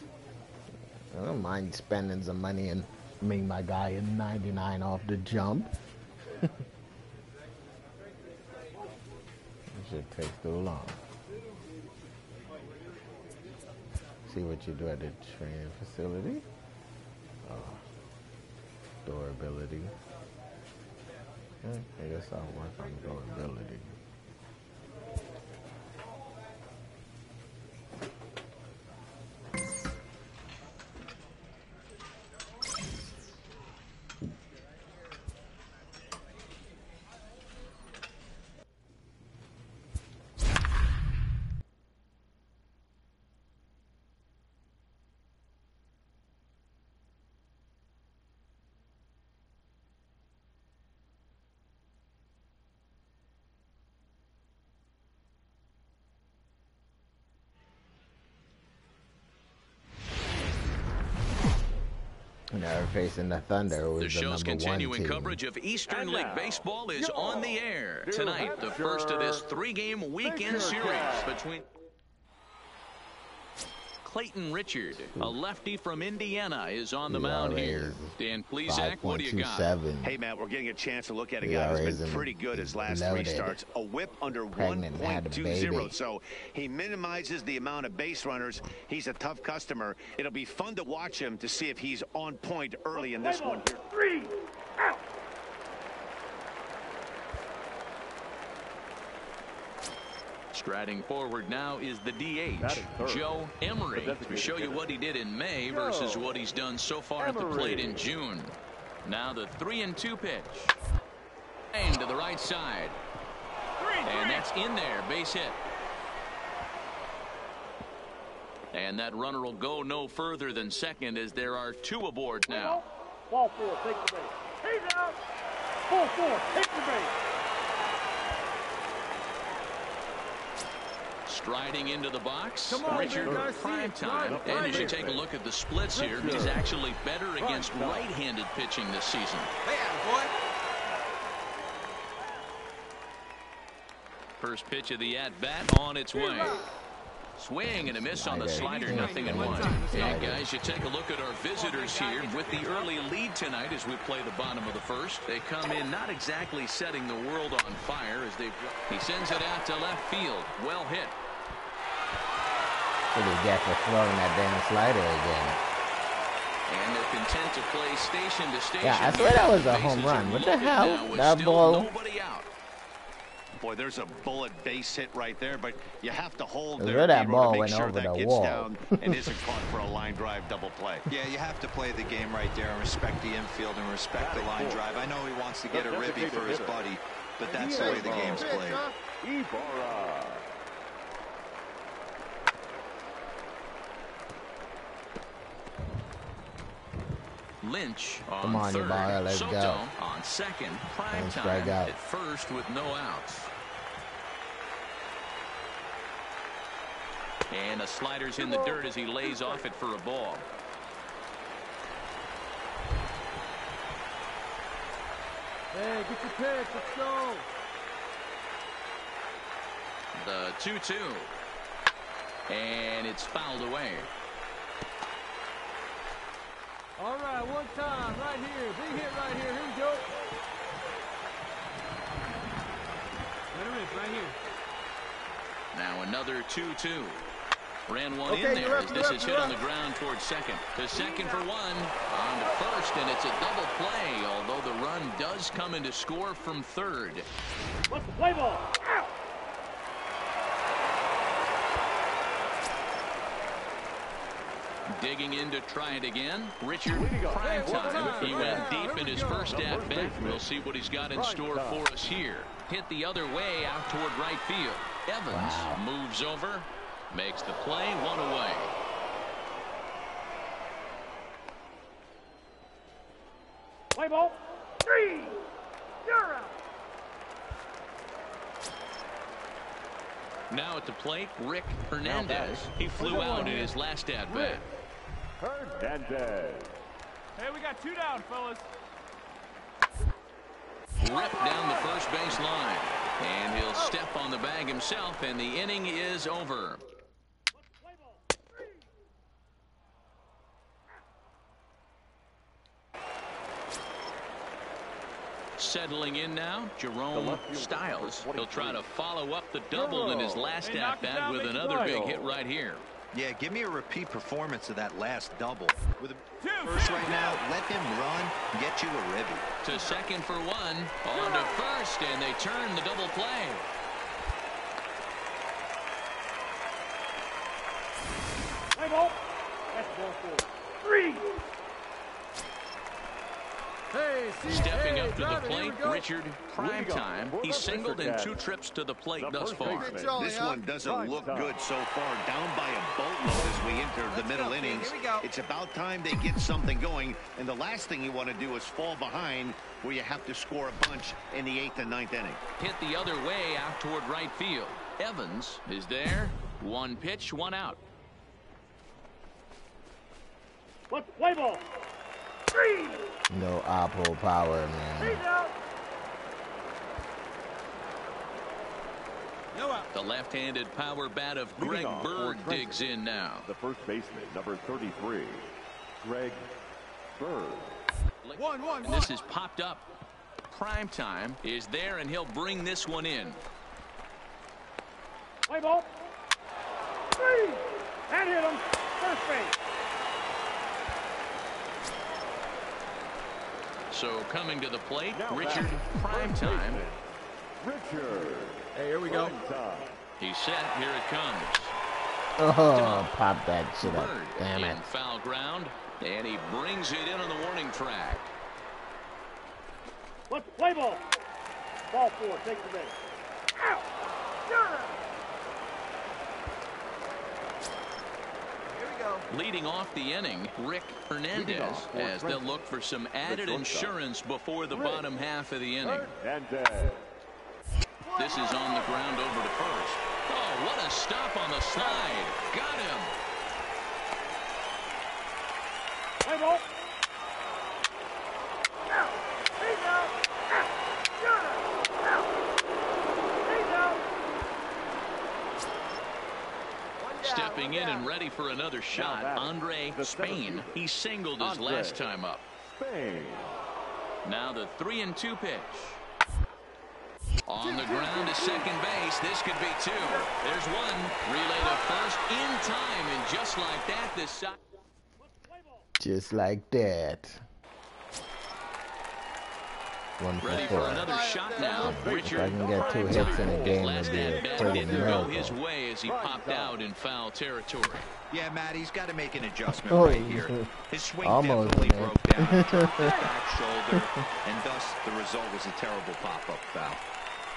I don't mind spending some money and make my guy a 99 off the jump. This shit takes too long. See what you do at the training facility. Durability. I guess I'll work on durability. When they were facing the Thunder, it was The show's number one continuing team. coverage of Eastern League Baseball is on the air. Tonight, the first of this 3-game weekend series between Clayton Richard, a lefty from Indiana, is on the mound here. Dan Plesac, what do you got? Hey, Matt, we're getting a chance to look at a guy who's been pretty good his last 3 starts. A whip under 1.20, so he minimizes the amount of base runners. He's a tough customer. It'll be fun to watch him to see if he's on point early in this one here. 3 out. Striding forward now is the DH, Joe Emery, to show you what he did in May versus what he's done so far at the plate in June. Now the 3-2 pitch. And to the right side. And that's in there, base hit. And that runner will go no further than second as there are 2 aboard now. Ball 4, take the base. He's out. Ball 4, take the base. Striding into the box, Richard Primetime. And as you take a look at the splits here, he's actually better against right-handed pitching this season. First pitch of the at-bat on its way. Swing and a miss on the slider, 0-1. And guys, you take a look at our visitors here with the early lead tonight as we play the bottom of the first. They come in not exactly setting the world on fire as he sends it out to left field. Well hit. What is that for throwing that damn slider again? And they're content to play station to station. Yeah, I swear that was a home run. What the hell? That ball. Nobody out. Boy, there's a bullet base hit right there, but you have to hold there that ball to went make sure over that the gets wall. down and isn't caught for a line drive double play. Yeah, you have to play the game right there and respect the infield and respect the line drive. I know he wants to get a ribby for his buddy, but that's the way the game's played. Ibarra. Lynch on Come on, third. Ibarra, let's Soto go. on second. Prime strike time out. at first with no outs. And the slider's in the dirt as he lays off it for a ball. Hey, get your pitch. Let's go. The 2-2. And it's fouled away. All right, one time, right here. Big hit right here. Here we go. Let her rip right here. Now another 2-2. Ran one in there as this is hit on the ground towards second. To second for one. On to first, and it's a double play, although the run does come in to score from third. What's the play ball? Out. Digging in to try it again. Richard Primetime. He went deep in his first at bat. We'll see what he's got in store for us here. Hit the other way out toward right field. Evans moves over. Makes the play, 1 away. Play ball. 3. You're out. Now at the plate, Rick Hernandez. He flew out in his last at bat. Hernandez. Hey, we got 2 down, fellas. Ripped down the first base line. And he'll step on the bag himself, and the inning is over. Settling in now, Jerome Styles. He'll try to follow up the double in his last at-bat with another big hit right here. Yeah, give me a repeat performance of that last double. With a first right now, let him run, get you a ribby. To second for one, on to first, and they turn the double play. Play ball. That's ball 4. 3. Hey, Stepping up to the plate, Richard Primetime. He's singled in 2 trips to the plate thus far. This one doesn't look good so far. Down by a boatload as we enter the middle innings. It's about time they get something going. And the last thing you want to do is fall behind where you have to score a bunch in the 8th and 9th inning. Hit the other way out toward right field. Evans is there. 1 pitch, 1 out. What's the play ball? No Apple power, man. The left-handed power bat of Greg Bird digs in now. The first baseman, number 33, Greg Bird. And this is popped up. Prime time is there, and he'll bring this one in. Play ball. Three. That hit him. First base. So coming to the plate, Now Richard back, Primetime. Richard. Hey, here we go. He's set. Here it comes. Oh, pop that shit up. Bird Damn it. in foul ground, and he brings it in on the warning track. Let's play ball. Ball 4. Take the base. Out. Leading off the inning, Rick Hernandez, as they'll look for some added insurance before the bottom half of the inning. This is on the ground over to first. Oh, what a stop on the slide. Got him. Play ball. Out. He's out. Out. Out. He's out. Stepping in and ready for another shot, Andre Spain. He singled his last time up. Now the 3-2 pitch. On the ground to second base. This could be two. There's one. Relay to first in time, and just like that, this side. Just like that. One for Ready four. for another shot now. Richard, If I can get 2 hits in a game, last it'd be a at-bat pretty didn't go miracle. his way as he popped out in foul territory. Yeah, Matt, he's got to make an adjustment Oh, right here. His swing almost, definitely man. broke down, dropped his back shoulder, and thus the result was a terrible pop-up foul.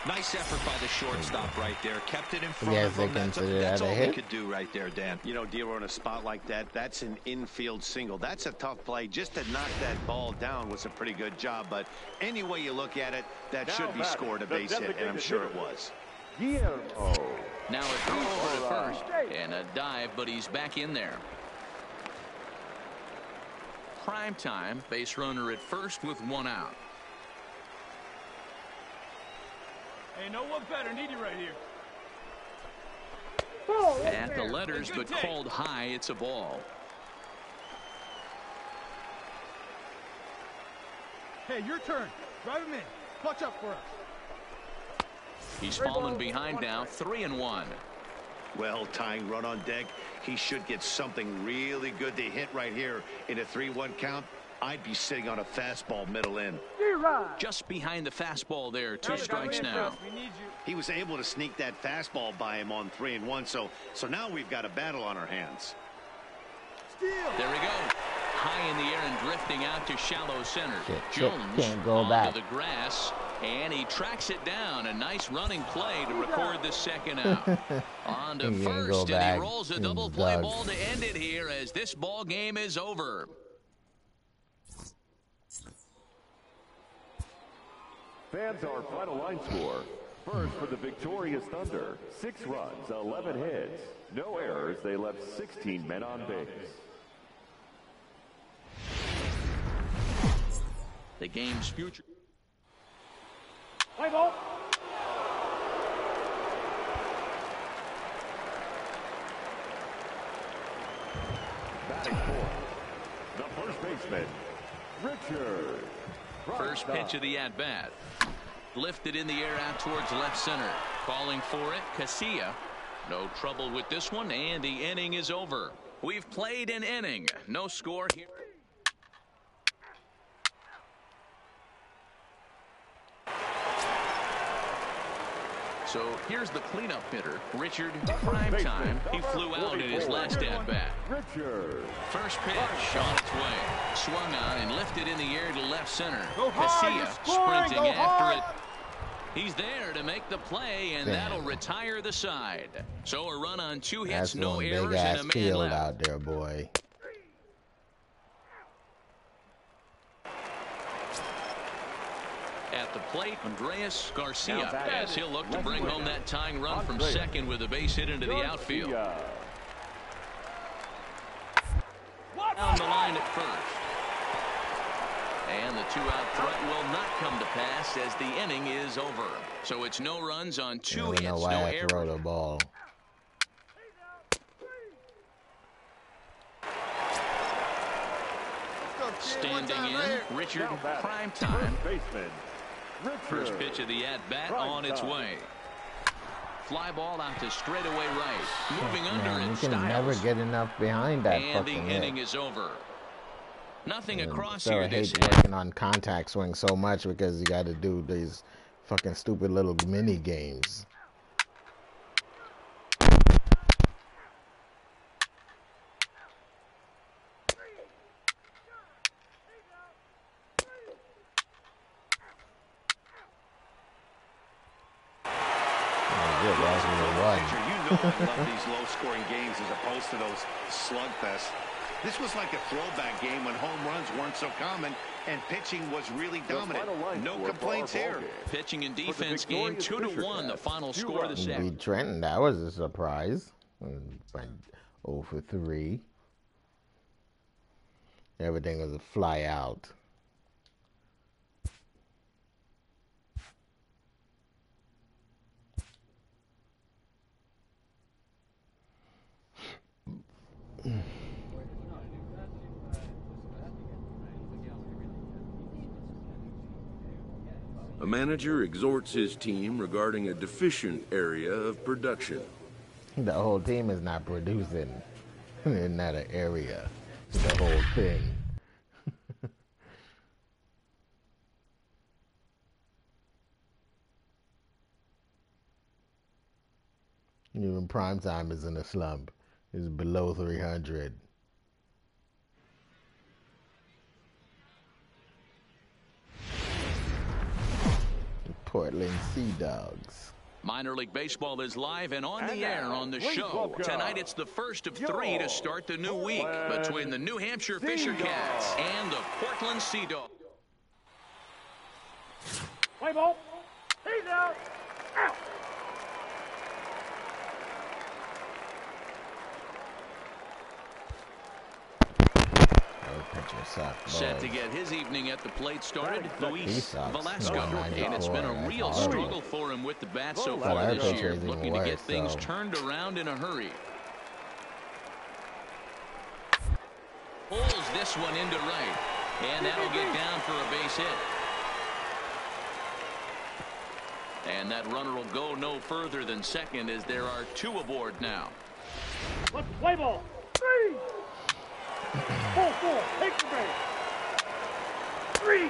Nice effort by the shortstop right there. Kept it in front Yes, of they him. consider That's that a all hit. they could do right there, Dan. You know, D'Lo, in a spot like that, that's an infield single. That's a tough play. Just to knock that ball down was a pretty good job. But any way you look at it, that should be scored a base hit, and I'm sure it was. Now a throw over to first, and a dive, but he's back in there. Prime time, base runner at first with 1 out. Hey, no one better. Need you right here. At the letters, but called high. It's a ball. Hey, your turn. Drive him in. Clutch up for us. He's fallen behind now, 3-1. Well, tying run on deck. He should get something really good to hit right here in a 3-1 count. I'd be sitting on a fastball middle in. Just behind the fastball there. 2 strikes now. We need you. He was able to sneak that fastball by him on 3-1. So now we've got a battle on our hands. Steal. There we go. High in the air and drifting out to shallow center. Jones can't go onto back. the grass, and he tracks it down. A nice running play to record the second out. On to He ain't go first, and back. he rolls a He's double play dug. ball to end it here as this ball game is over. Fans, our final line score. First for the victorious Thunder, 6 runs, 11 hits. No errors, they left 16 men on base. The game's future. Play ball. Batting fourth, the first baseman, Richard. First pitch of the at-bat. Lifted in the air out towards left center. Calling for it, Casilla. No trouble with this one, and the inning is over. We've played an inning. No score here. So here's the cleanup hitter, Richard Primetime. He flew out in his last at-bat. Richard. First pitch on its way. Swung on and lifted in the air to left center. Go hard, you're Casilla scoring, sprinting go after hard. it. He's there to make the play, and Damn. that'll retire the side. So a run on 2 hits, That's no one errors, big ass and a man field left. out there, boy. At the plate, Andreas Garcia, Now batting. as he'll look to Left bring winger. home that tying run from Andreas second with a base hit into the outfield. Garcia. On the line at first. And the two-out threat will not come to pass as the inning is over. So it's no runs on 2 hits, no errors. Throw the ball. Standing in, Richard Primetime. First pitch of the at-bat on its way. Fly ball out to straightaway right. Moving under it, you can never get enough behind that and fucking the inning hit. is over. Nothing across here. here I this hate working on contact swing so much because you got to do these fucking stupid little mini games. I love these low-scoring games as opposed to those slugfests. This was like a throwback game when home runs weren't so common and pitching was really dominant. No complaints here. Pitching and defense game 2-1, the final score this afternoon. Beat Trenton, that was a surprise. 0 for 3. Everything was a fly out. A manager exhorts his team regarding a deficient area of production. The whole team is not producing in that area. The whole thing. Even Primetime is in a slump. It's below 300. Portland Sea Dogs. Minor League Baseball is live and on the air on the show. Tonight it's the first of 3 to start the new week between the New Hampshire Fisher Cats and the Portland Sea Dogs. Play ball. He's out. Out. Set to get his evening at the plate started, Luis Velasco. And it's been a real struggle for him with the bat so far this year. Looking to get things turned around in a hurry. Pulls this one into right. And that'll get down for a base hit. And that runner will go no further than second as there are 2 aboard now. Let's play ball. 3. 4, take the base. 3.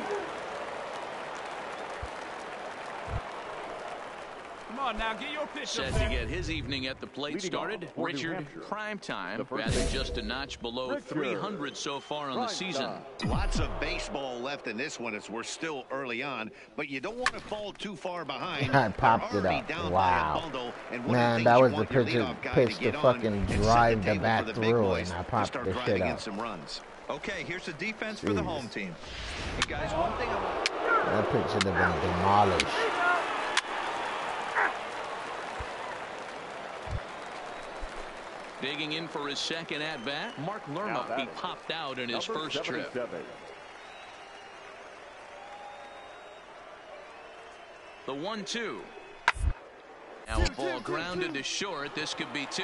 Come on now, get your pitch. Set to get his evening at the plate started, Richard Primetime, rather just a notch below 300 so far on the season. Lots of baseball left in this one as we're still early on, but you don't want to fall too far behind. I popped it up. Wow. Man, that was the pitch to fucking drive the bat through, and I popped the shit up. Okay, here's the defense for the home team. Hey guys, one thing that pitch should have been demolished. Digging in for his second at-bat, Mark Lerma. He popped out in his first trip. The 1-2. Now a ball grounded to short. This could be 2.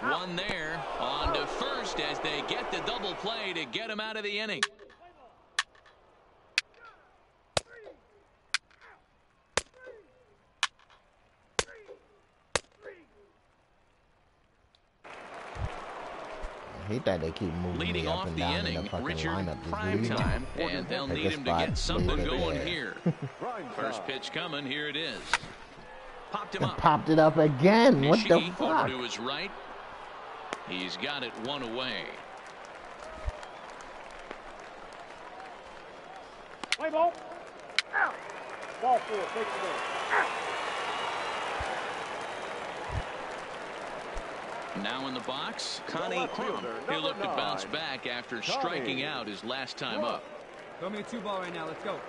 1 there. On to first as they get the double play to get him out of the inning. I hate that they keep moving leading me up off and the down inning, in the fucking Richard lineup. Primetime, and they'll need him to get something going here. First pitch coming, here it is. Popped him up. Popped it up again. What the fuck? Over to his right. He's got it 1 away. Play ball. Out. Ball 4, take the base. Out. Now in the box, Connie Crum. He'll look to bounce back after striking out his last time up. Throw me a 2-ball right now. Let's go.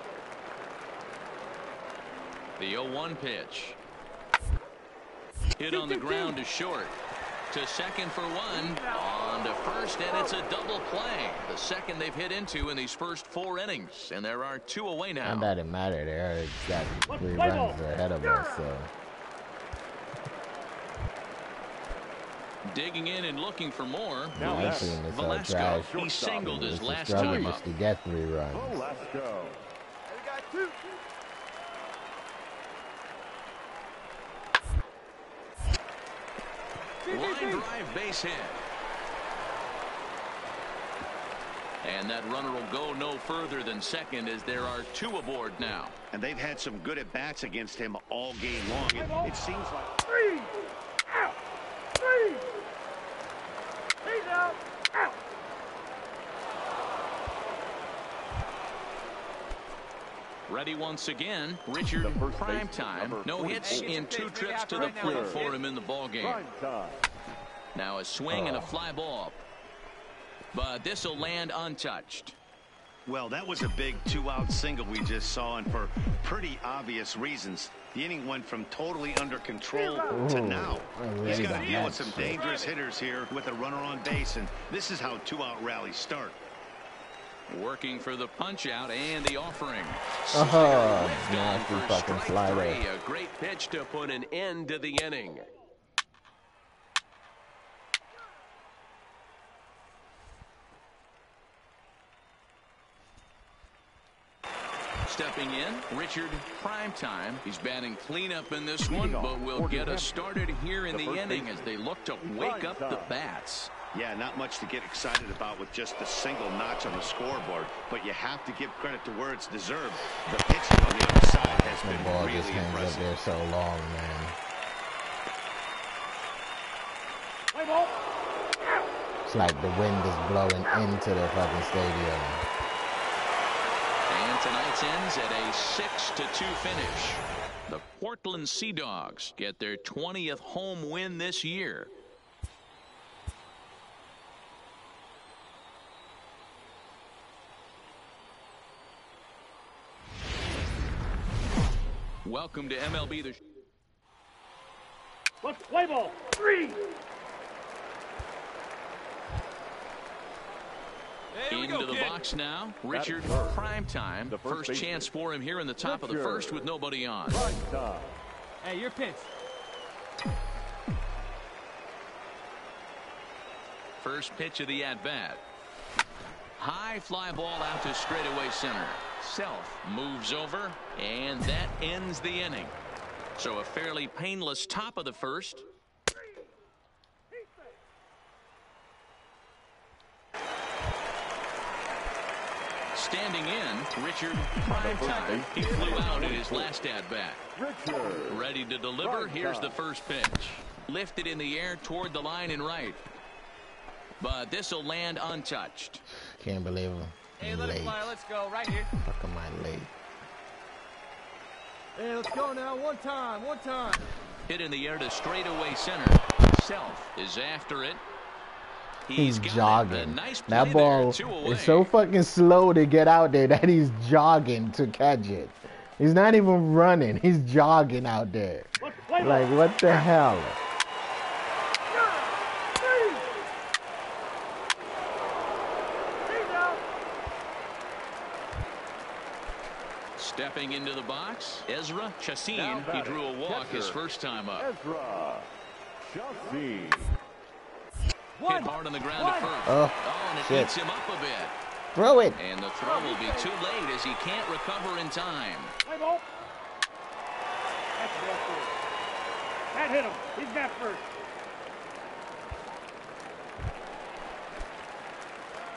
The 0-1 pitch. Hit on the ground to short. to second for one. On to first, and it's a double play. The second they've hit into in these first 4 innings. And there are 2 away now. It doesn't matter. They're exactly 3 runs ahead of us, so. Digging in and looking for more. Now Velasco, he singled his last time up. To get 3 runs. Velasco. Line drive base hit. And that runner will go no further than second as there are 2 aboard now. And they've had some good at-bats against him all game long. It seems like... 3 out. 3. He's out. Out. Ready once again, Richard Primetime. No hits in 2 trips to the plate for him in the ballgame. Now a swing and a fly ball. But this will land untouched. Well, that was a big 2-out single we just saw, and for pretty obvious reasons. The inning went from totally under control to now. He's got to deal with some dangerous hitters here with a runner on base, and this is how 2-out rallies start. Working for the punch out and the offering. Nasty fucking slider. A great pitch to put an end to the inning. Stepping in, Richard Primetime. He's batting cleanup in this one, but will get us started here in the inning as they look to wake up the bats. Yeah, not much to get excited about with just the single notch on the scoreboard, but you have to give credit to where it's deserved. The pitching on the other side has been ball really just hangs impressive. up there so long, man. Play ball. It's like the wind is blowing into the fucking stadium. And tonight's ends at a 6-2 finish. The Portland Sea Dogs get their 20th home win this year. Welcome to MLB. Let's play ball. 3. Into the box now, Richard Primetime. The first chance for him here in the top of the first with nobody on. Hey, your pitch. First pitch of the at-bat. High fly ball out to straightaway center. Self moves over, and that ends the inning. So a fairly painless top of the first. Standing in, Richard Primetime. He flew out in his last at-bat. Ready to deliver. Here's the first pitch. Lifted in the air toward the line and right. But this will land untouched. Can't believe him. Hey, let it fly. Let's go. Right here. Fuck am I late? Hey, let's go now. One time. One time. Hit in the air to straightaway center. Self is after it. He's jogging. Nice that ball is so fucking slow to get out there that he's jogging to catch it. He's not even running. He's jogging out there. Like, what the hell? Stepping into the box, Ezra Chassin. He drew a walk his first time up. Ezra Chassin. Hit hard on the ground to first. And it shit. beats him up a bit. Throw it. And the throw will be too late as he can't recover in time. Play ball. That's ball first. That hit him. He's got first.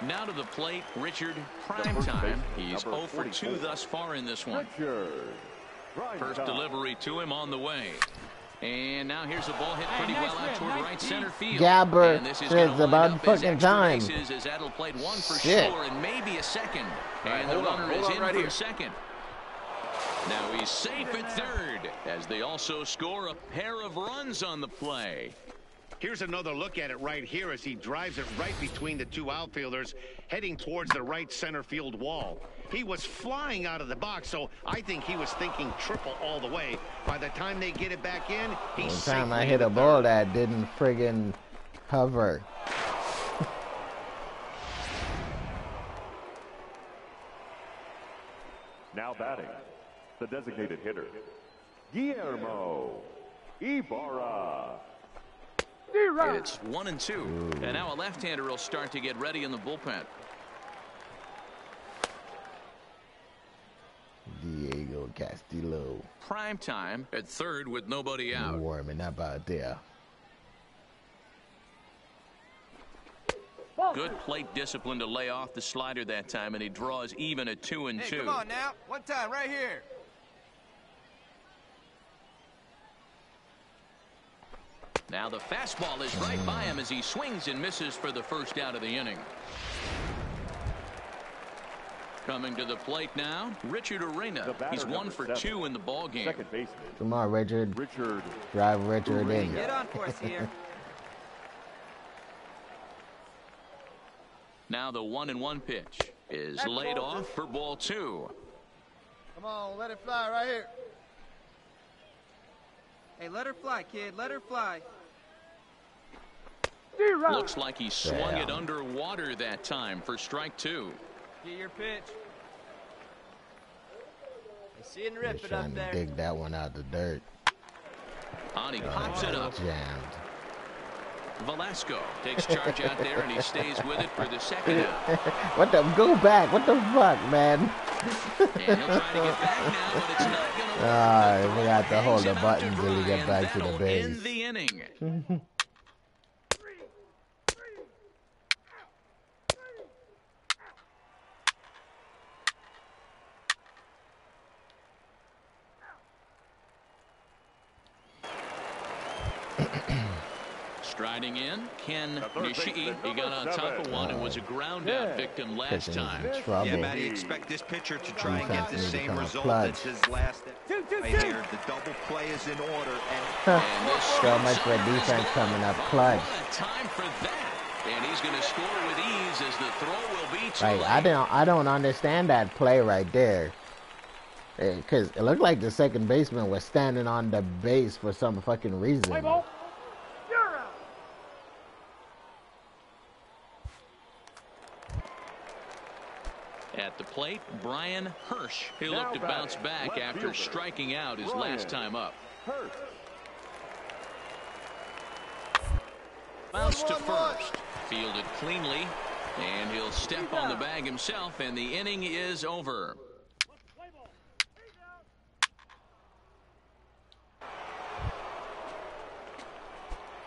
Now to the plate, Richard Primetime. He's 0 for 2 thus far in this one. First delivery to him on the way. And now here's a ball hit pretty well out toward right center field. Gabber, it's about fucking time. As Adel played one for Shit. sure and maybe a second. And the runner is in for second. Now he's safe at third as they also score a pair of runs on the play. Here's another look at it right here as he drives it right between the 2 outfielders, heading towards the right center field wall. He was flying out of the box, so I think he was thinking triple all the way. By the time they get it back in, he's the time I hit a ball that didn't friggin' Hover. Now batting, the designated hitter, Guillermo Ibarra. It's 1-2. And now a left-hander will start to get ready in the bullpen. Diego Castillo. Prime time at third with nobody out. Warming up out there. Good plate discipline to lay off the slider that time, and he draws even at 2-2. Hey, come on now. One time, right here. Now the fastball is right by him as he swings and misses for the first out of the inning. Coming to the plate now, Richard Arena. He's 1 for 2 in the ball game. Second baseman. Come on, Richard. Drive Richard in. Get on for us here. Now the 1-1 pitch is laid off for ball 2. Come on, let it fly right here. Hey, let her fly, kid. Let her fly. Looks like he swung it underwater that time for strike 2. Get your pitch. I see it and rip it up Trying there. to dig that one out the dirt. And he pops it up. Jammed. Velasco takes charge out there, and he stays with it for the second out. What the? Go back. What the fuck, man? And he'll try to get back now, but it's not going to work. We got to hold the button till we get back to the In base. the inning. Striding in, Ken Nishi. He got on top of one and was a ground out victim last time. Yeah, Matt, you expect this pitcher to try and get the same result as his last right here. The double play is in order. And So much for defense coming up clutch. What a time for that. And he's going to score with ease as the throw will be too Like, late. I don't understand that play right there. Because it looked like the second baseman was standing on the base for some fucking reason. At the plate, Brian Hirsch. He'll look to bounce back after striking out his last time up. Bounce to first. Fielded cleanly. And he'll step on the bag himself, and the inning is over.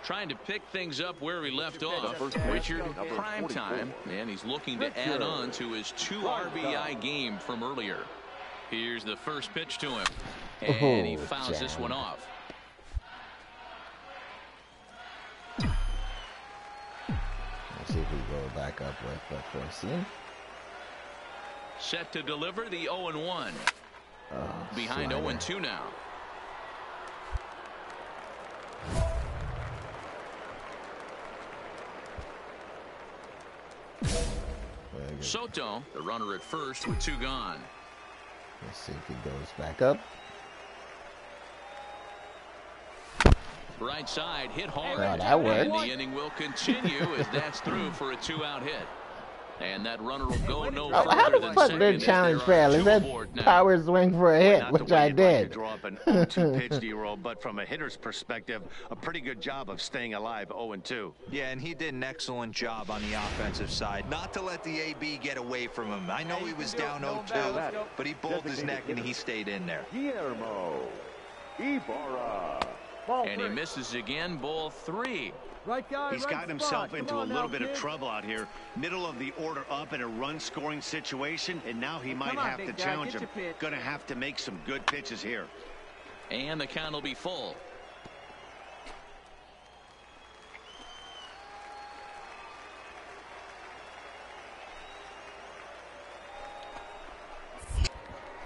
Trying to pick things up where he left off. Richard Primetime, and he's looking to add on to his 2 RBI game from earlier. Here's the first pitch to him, and he fouls this one off. Let's see if we go back up with the four-seam. Set to deliver the 0-1. Behind 0-2 now. Soto, the runner at first with 2 gone. Let's see if he goes back up. Right side hit hard. Oh, that worked. And the inning will continue as that's through for a 2-out hit. And that runner will go no further How the than fuck second did as challenge there are fail? Is 2 that aboard now. power swing for a hit, Not which the way I you'd like to did. draw up an 0-2 pitch, D-roll, but from a hitter's perspective, a pretty good job of staying alive 0-2. Yeah, and he did an excellent job on the offensive side. Not to let the AB get away from him. I know he was down 0-2, but he bowled his neck and he stayed in there. Guillermo Ibarra. And he misses again, ball 3. Right guy, He's got himself into a little bit of trouble out here. Middle of the order up in a run-scoring situation, and now he might have to challenge him. Going to have to make some good pitches here. And the count will be full.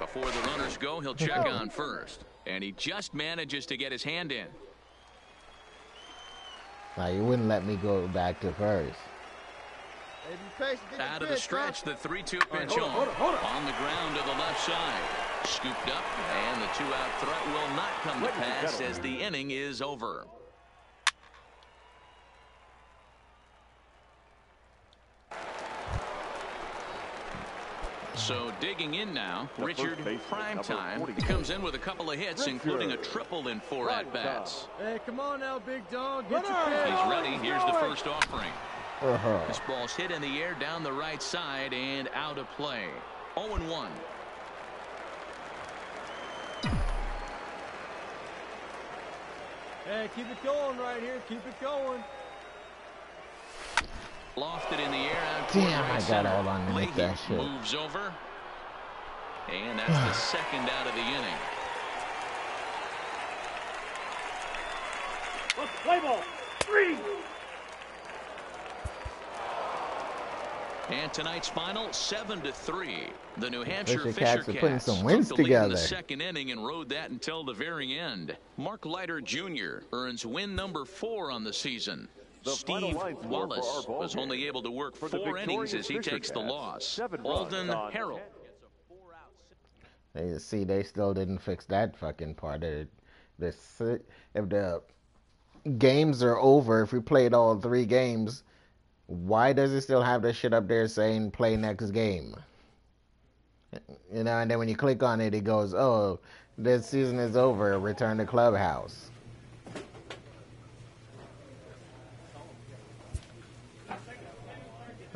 Before the runners go, he'll check on first. And he just manages to get his hand in. Now, you wouldn't let me go back to first. Out of the stretch, the 3-2 pitch on the ground to the left side. Scooped up, and the 2-out threat will not come to pass as the inning is over. So digging in now, Richard Primetime. He comes in with a couple of hits, including a triple in 4 at-bats. Hey, come on now, big dog. Get your pitch. He's ready. Here's the first offering. This ball's hit in the air down the right side and out of play. 0-1. Hey, keep it going right here. Keep it going. Lofted in the air out damn, I got all on with that shit. Moves over. And that's the second out of the inning. Let's play ball. 3. And tonight's final, 7-3. The New Hampshire Fisher Cats are putting some wins took the lead in together. the second inning and rode that until the very end. Mark Leiter Jr. earns win number 4 on the season. Steve Wallace was only able to work 4 innings as he takes the loss. Alden Harrell. They see they still didn't fix that fucking part of it. If the games are over, if we played all 3 games, why does it still have this shit up there saying play next game? You know, and then when you click on it, it goes, oh, this season is over, return to Clubhouse.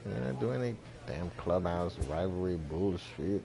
You're not doing any damn Clubhouse rivalry bullshit.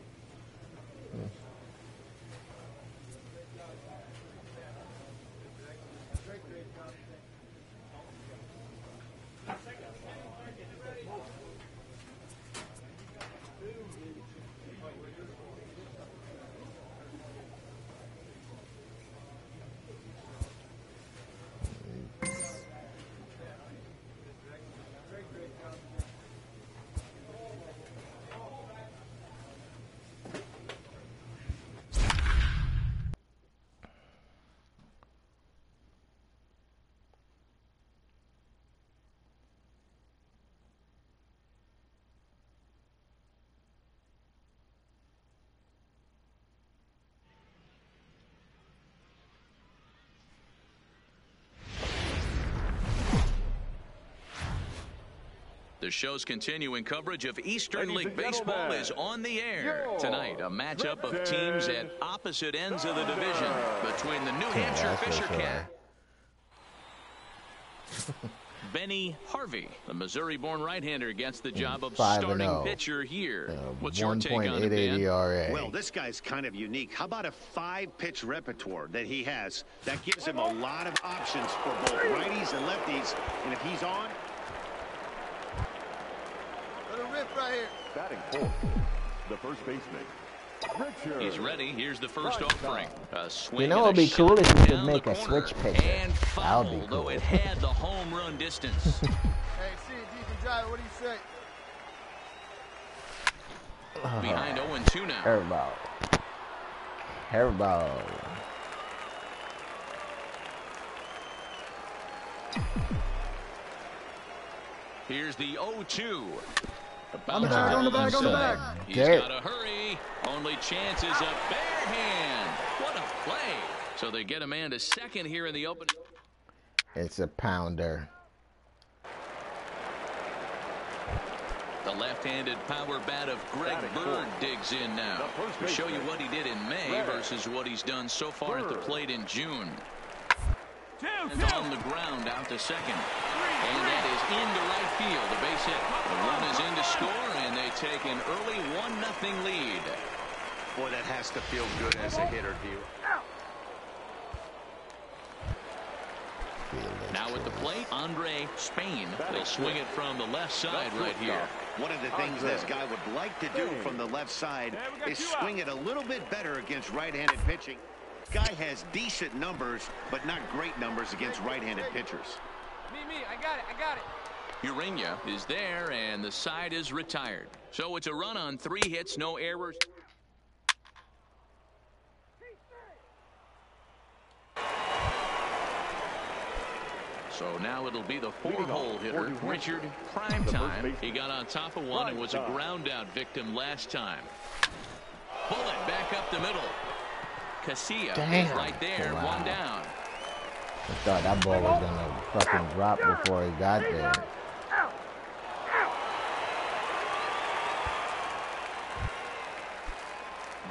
The show's continuing coverage of Eastern League Baseball is on the air. Tonight, a matchup of teams at opposite ends of the division between the New Hampshire Fisher Cats. Benny Harvey, the Missouri-born right-hander, gets the job of starting pitcher here. What's your take on it, Dan? ERA. Well, this guy's kind of unique. How about a 5-pitch repertoire that he has? That gives him a lot of options for both righties and lefties. And if he's on... Right here. Batting 4th, the first baseman, Richard. He's ready. Here's the first offering. A swing. You know what would be cool if you could make a switch pitcher. And foul, cool. Though it had the home run distance. Hey, see if you can drive. What do you say? Behind 0-2 now. Hairball. Here's the 0-2. On the back, on the back, on the back. He's got to hurry. Only chance is a bare hand. What a play. So they get a man to second here in the open. It's a pounder. The left-handed power bat of Greg Bird digs in now to show you what he did in May versus what he's done so far at the plate in June. And on the ground out to second. And that is into right field. The base hit. The run is in to score, and they take an early 1-0 lead. Boy, that has to feel good as a hitter, do you? Now at the plate, Andre Spain. They'll swing it from the left side right here. One of the things this guy would like to do from the left side is swing it a little bit better against right-handed pitching. Guy has decent numbers, but not great numbers against right-handed pitchers. Me, I got it. Urania is there, and the side is retired. So it's a run on 3 hits, no errors. So now it'll be the 4-hole hitter, Richard Primetime. He got on top of one and was a ground out victim last time. Bullet back up the middle. Casilla is right there, 1 down. I thought that ball was gonna fucking drop before he got there.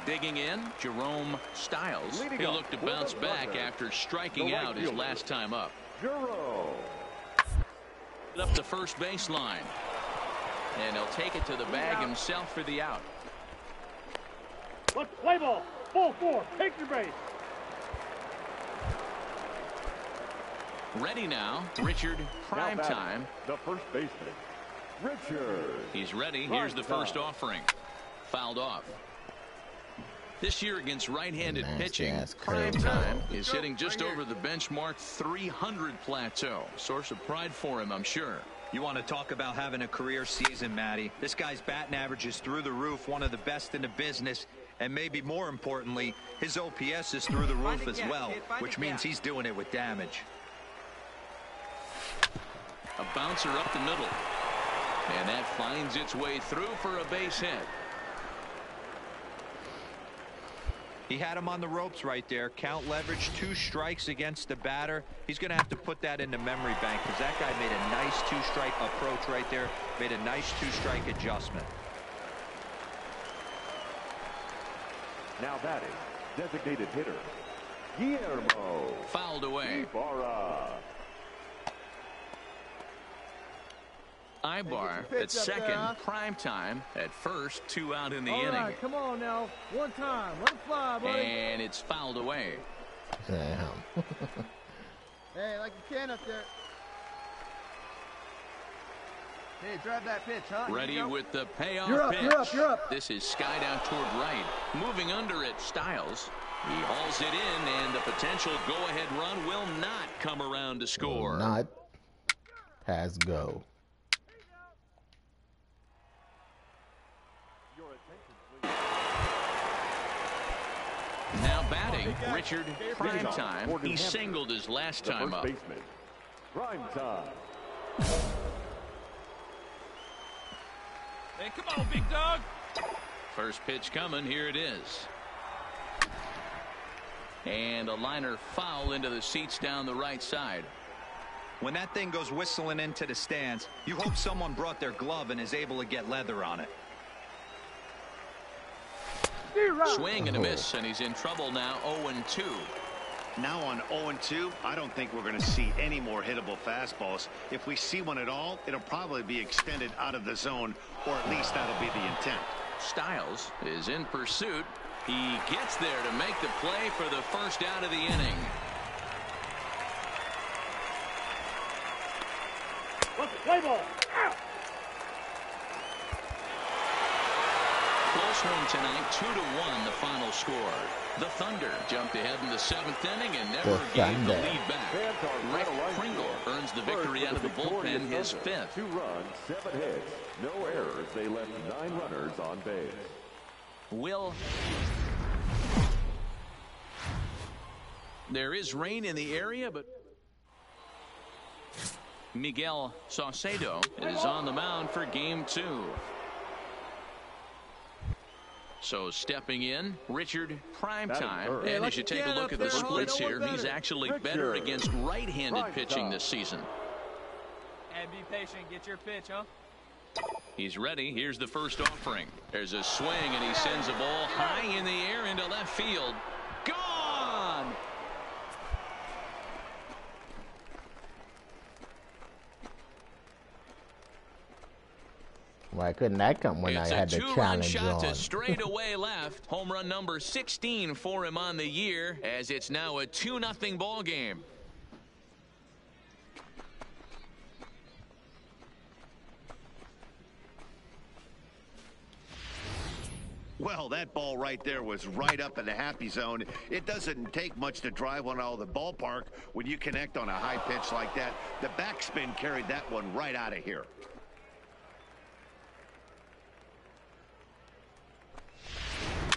Digging in, Jerome Styles. He'll look to bounce back after striking out his last time up. Up the first baseline. And he'll take it to the bag himself for the out. Let's play ball. Ball 4. Take your base. Ready now, Richard Primetime. The first baseman, Richard. He's ready. Here's the first offering. Fouled off. This year against right-handed pitching, Primetime is hitting just over the benchmark 300 plateau. Source of pride for him, I'm sure. You want to talk about having a career season, Matty. This guy's batting average is through the roof, one of the best in the business. And maybe more importantly, his OPS is through the roof as well, which means he's doing it with damage. A bouncer up the middle. And that finds its way through for a base hit. He had him on the ropes right there. Count leverage, 2 strikes against the batter. He's going to have to put that in the memory bank because that guy made a nice 2-strike approach right there. Made a nice 2-strike adjustment. Now batting, designated hitter, Guillermo. Fouled away. Ibarra. Ibar at second, Primetime at first, 2 out in the inning. All right, come on now. One time. Let it fly, buddy. And it's fouled away. Damn. Hey, like you can up there. Hey, drive that pitch, huh? Ready with the payoff pitch. You're up. This is skied out toward right. Moving under it, Styles. He hauls it in, and the potential go-ahead run will not come around to score. Not. Pass go. Now batting, Richard Primetime. He singled his last time up. Baseman, Primetime. Hey, come on, big dog. First pitch coming. Here it is. And a liner foul into the seats down the right side. When that thing goes whistling into the stands, you hope someone brought their glove and is able to get leather on it. Swing and a miss, and he's in trouble now. 0-2. Now on 0-2, I don't think we're going to see any more hittable fastballs. If we see one at all, it'll probably be extended out of the zone, or at least that'll be the intent. Styles is in pursuit. He gets there to make the play for the first out of the inning. Let's play ball. Close one tonight, 2-1 the final score. The Thunder jumped ahead in the 7th inning and never gave the lead back. Rick Pringle earns the victory out of the bullpen, his 5th. 2 runs, 7 hits, no errors. They left 9 runners on base. There is rain in the area, but Miguel Saucedo is on the mound for game 2. So stepping in, Richard Primetime. And as you take a look at the splits here, he's actually better against right-handed pitching this season. And be patient. Get your pitch, huh? He's ready. Here's the first offering. There's a swing, and he sends a ball high in the air into left field. Gone! Why couldn't that come when I had the challenge on? It's a 2-run shot to straightaway left. Home run number 16 for him on the year, as it's now a 2-0 ball game. Well, that ball right there was right up in the happy zone. It doesn't take much to drive one out of the ballpark when you connect on a high pitch like that. The backspin carried that one right out of here.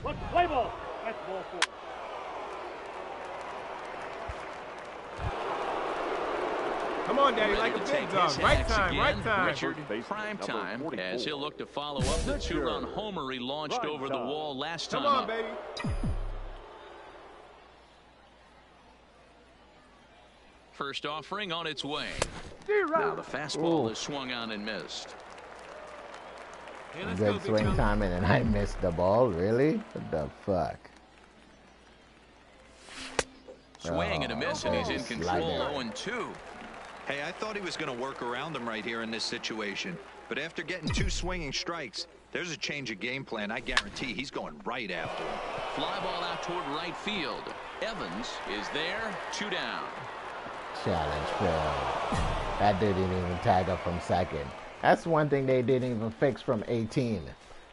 Let's play ball. That's ball 4. Come on, Daddy, like a big dog. Right time, right time. Richard Primetime, as he'll look to follow up the 2-run homer he launched over the wall last time. Come on, baby. First offering on its way. Now the fastball is swung on and missed. Good swing timing, and I missed the ball. Really? What the fuck? Swing and a miss, and he's in control. 0-2. Hey, I thought he was going to work around him right here in this situation. But after getting 2 swinging strikes, there's a change of game plan. I guarantee he's going right after him. Fly ball out toward right field. Evans is there. 2 down. Challenge failed. That didn't even tag up from second. That's one thing they didn't even fix from 18.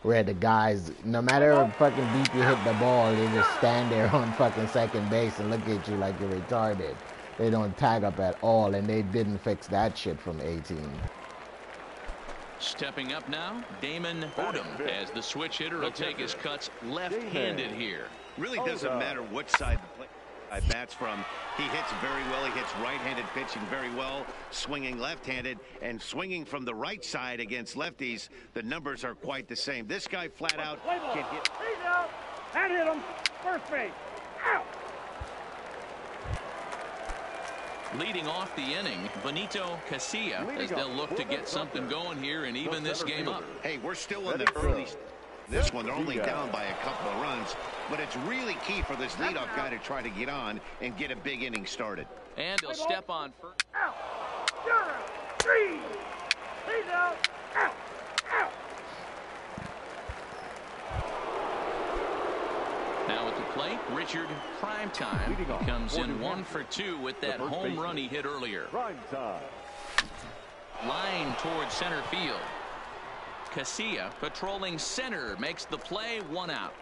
Where the guys, no matter how fucking deep you hit the ball, they just stand there on fucking second base and look at you like you're retarded. They don't tag up at all, and they didn't fix that shit from 18. Stepping up now, Damon Odom, as the switch hitter will take his cuts left-handed here. Really doesn't matter which side the play bats from. He hits very well. He hits right-handed pitching very well, swinging left-handed, and swinging from the right side against lefties. The numbers are quite the same. This guy flat out can hit. He's out. That hit him. First base. Out. Leading off the inning, Benito Casilla, as they'll look to get something going here and even this game up. Hey, we're still in the early. This one, they're only down by a couple of runs, but it's really key for this leadoff guy to try to get on and get a big inning started. And he'll step on first. Out. You're out. 3. He's out. Out. Out. Now at the plate, Richard Primetime comes in 1 for 2 with that home run he hit earlier. Line towards center field. Casilla patrolling center makes the play. 1 out.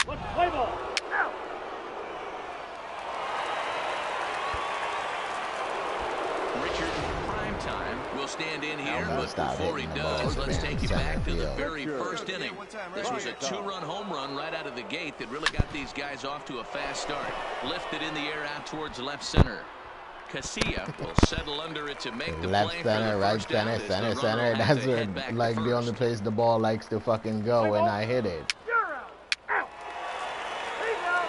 Let's play ball. Out. Richard Primetime will stand in here, but before he does, let's take you back to the very first inning. This was a 2-run home run right out of the gate that really got these guys off to a fast start. Lifted in the air out towards left center. Casilla will settle under it to make the left play center, for the right first center, out as the center, runner center. has That's to head back where, to like, the first. only place the ball likes to fucking go, and I hit it. You're out. Out. He's out.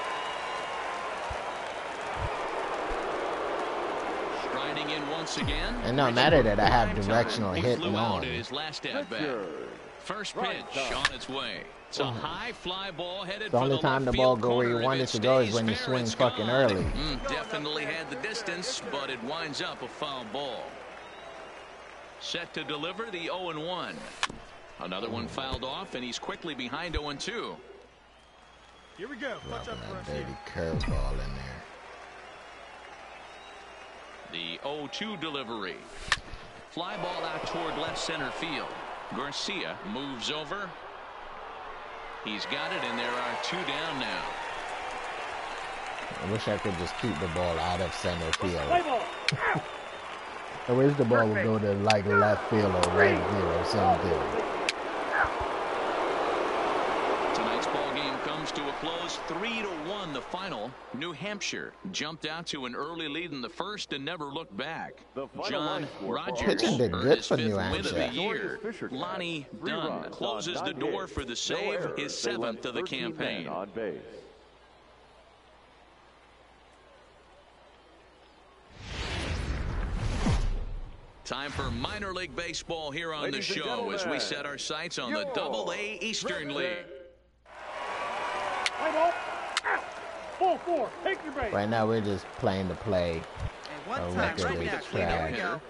Striding in once again. And no matter that I have directional hitting on. His last at bat. First pitch on its way. It's a high fly ball headed The only for time the left ball field go where you corner. want If it to go is stays when you fair, swing it's fucking gone. early. Definitely had the distance, but it winds up a foul ball. Set to deliver the 0-1. Another one fouled off, and he's quickly behind 0-2. Here we go. Touch up for us here. Dirty curveball in there. The 0-2 delivery. Fly ball out toward left center field. Garcia moves over. He's got it, and there are 2 down now. I wish I could just keep the ball out of center field. Play ball. Out. I wish the ball would go to like left field or right field or something. Tonight's ball game comes to a close. 3-1 the final. New Hampshire jumped out to an early lead in the first and never looked back. John Rogers Pitching did earned good his for 5th New win of the Hampshire. year. Lonnie Dunn closes the door for the save, his 7th of the campaign. Time for minor league baseball here on the show as we set our sights on the Double-A Eastern League. Play ball. Out. Full 4. Take your base. Right now we're just playing the play.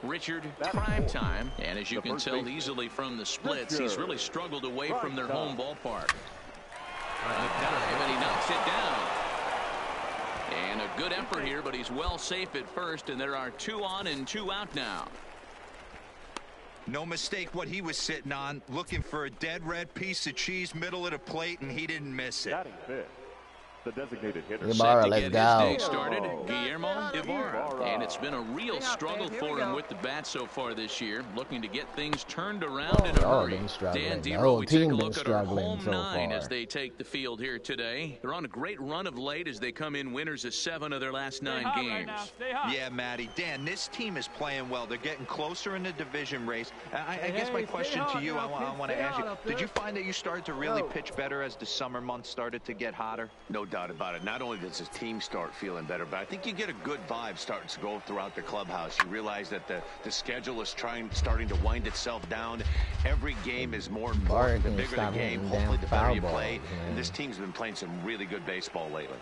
Richard Primetime, and as you can tell easily from the splits, he's really struggled away from their home ballpark. A dive, and he knocks it down. And a good effort here, but he's well safe at first, and there are 2 on and 2 out now. No mistake what he was sitting on, looking for a dead red piece of cheese middle of the plate, and he didn't miss it. The designated hitter. Ibarra, let's go. Started Guillermo Ibarra, and it's been a real struggle for him with the bat so far this year, looking to get things turned around in a hurry. Dan Dero, we take a look at our home 9 as they take the field here today. They're on a great run of late as they come in winners of 7 of their last 9 games. Yeah, Matty. Dan, this team is playing well. They're getting closer in the division race. I guess my question to you, I want to ask you, did you find that you started to really pitch better as the summer months started to get hotter? No doubt. doubt about it. Not only does his team start feeling better, but I think you get a good vibe starting to go throughout the clubhouse. You realize that the schedule is starting to wind itself down. Every game is more important. The bigger the game, hopefully the better you play. And this team's been playing some really good baseball lately.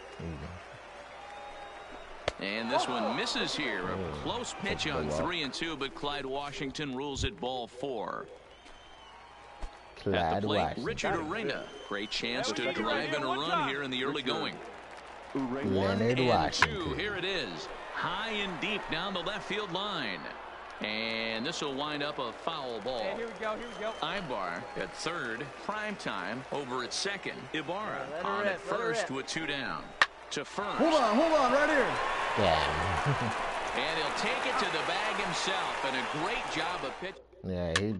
And this one misses here. A close pitch on 3-2, but Clyde Washington rules it ball 4. At the plate, Richard Arena. Great chance to drive in a run here in the early going. 1-2. Here it is. High and deep down the left field line. And this will wind up a foul ball. Hey, here we go. Ibar at third. Prime time over at second. Ibarra on at first with 2 down. To first. Hold on, right here. Yeah. And he'll take it to the bag himself. And a great job of pitch. Yeah, he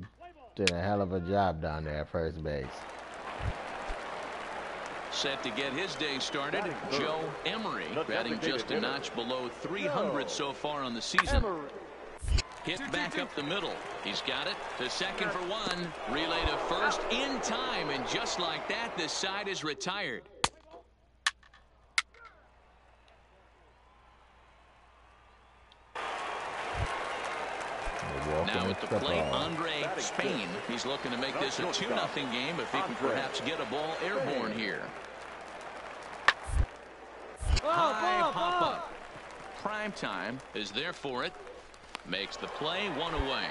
did a hell of a job down there at first base. Set to get his day started, Joe Emery, batting just a notch below 300 so far on the season. Hit back up the middle. He's got it to second for 1. Relay to first in time, and just like that, this side is retired. Now at the plate, Andre Spain. He's looking to make this a 2-0 game if he can perhaps get a ball airborne here. High pop-up. Prime time is there for it. Makes the play, 1 away.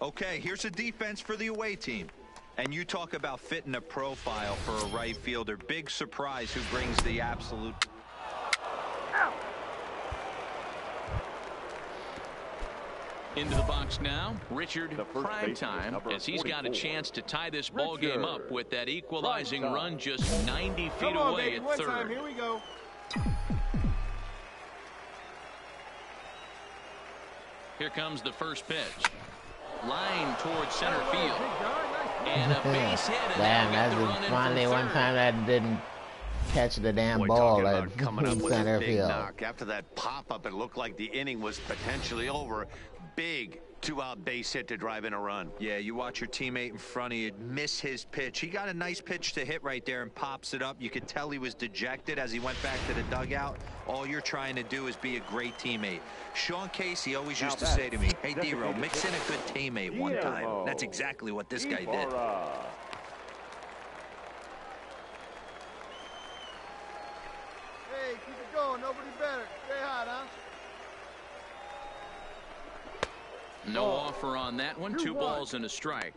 Okay, here's a defense for the away team. And you talk about fitting a profile for a right fielder. Big surprise who brings the absolute... Into the box now, Richard Primetime, as he's got a chance to tie this ball game up with that equalizing run just 90 feet away at third. Here we go. Here comes the first pitch. Line towards center field. And a base hit. Damn, that's finally one time that didn't catch the damn ball at coming up with center a big field. knock. After that pop-up, it looked like the inning was potentially over. Big 2-out base hit to drive in a run. Yeah, you watch your teammate in front of you miss his pitch. He got a nice pitch to hit right there and pops it up. You could tell he was dejected as he went back to the dugout. All you're trying to do is be a great teammate. Sean Casey always used to say to me, hey, D-Row, mix in a good teammate one time. That's exactly what this guy did. Hey, keep it going. Nobody better. Stay hot, huh? No offer on that one. 2 balls and a strike.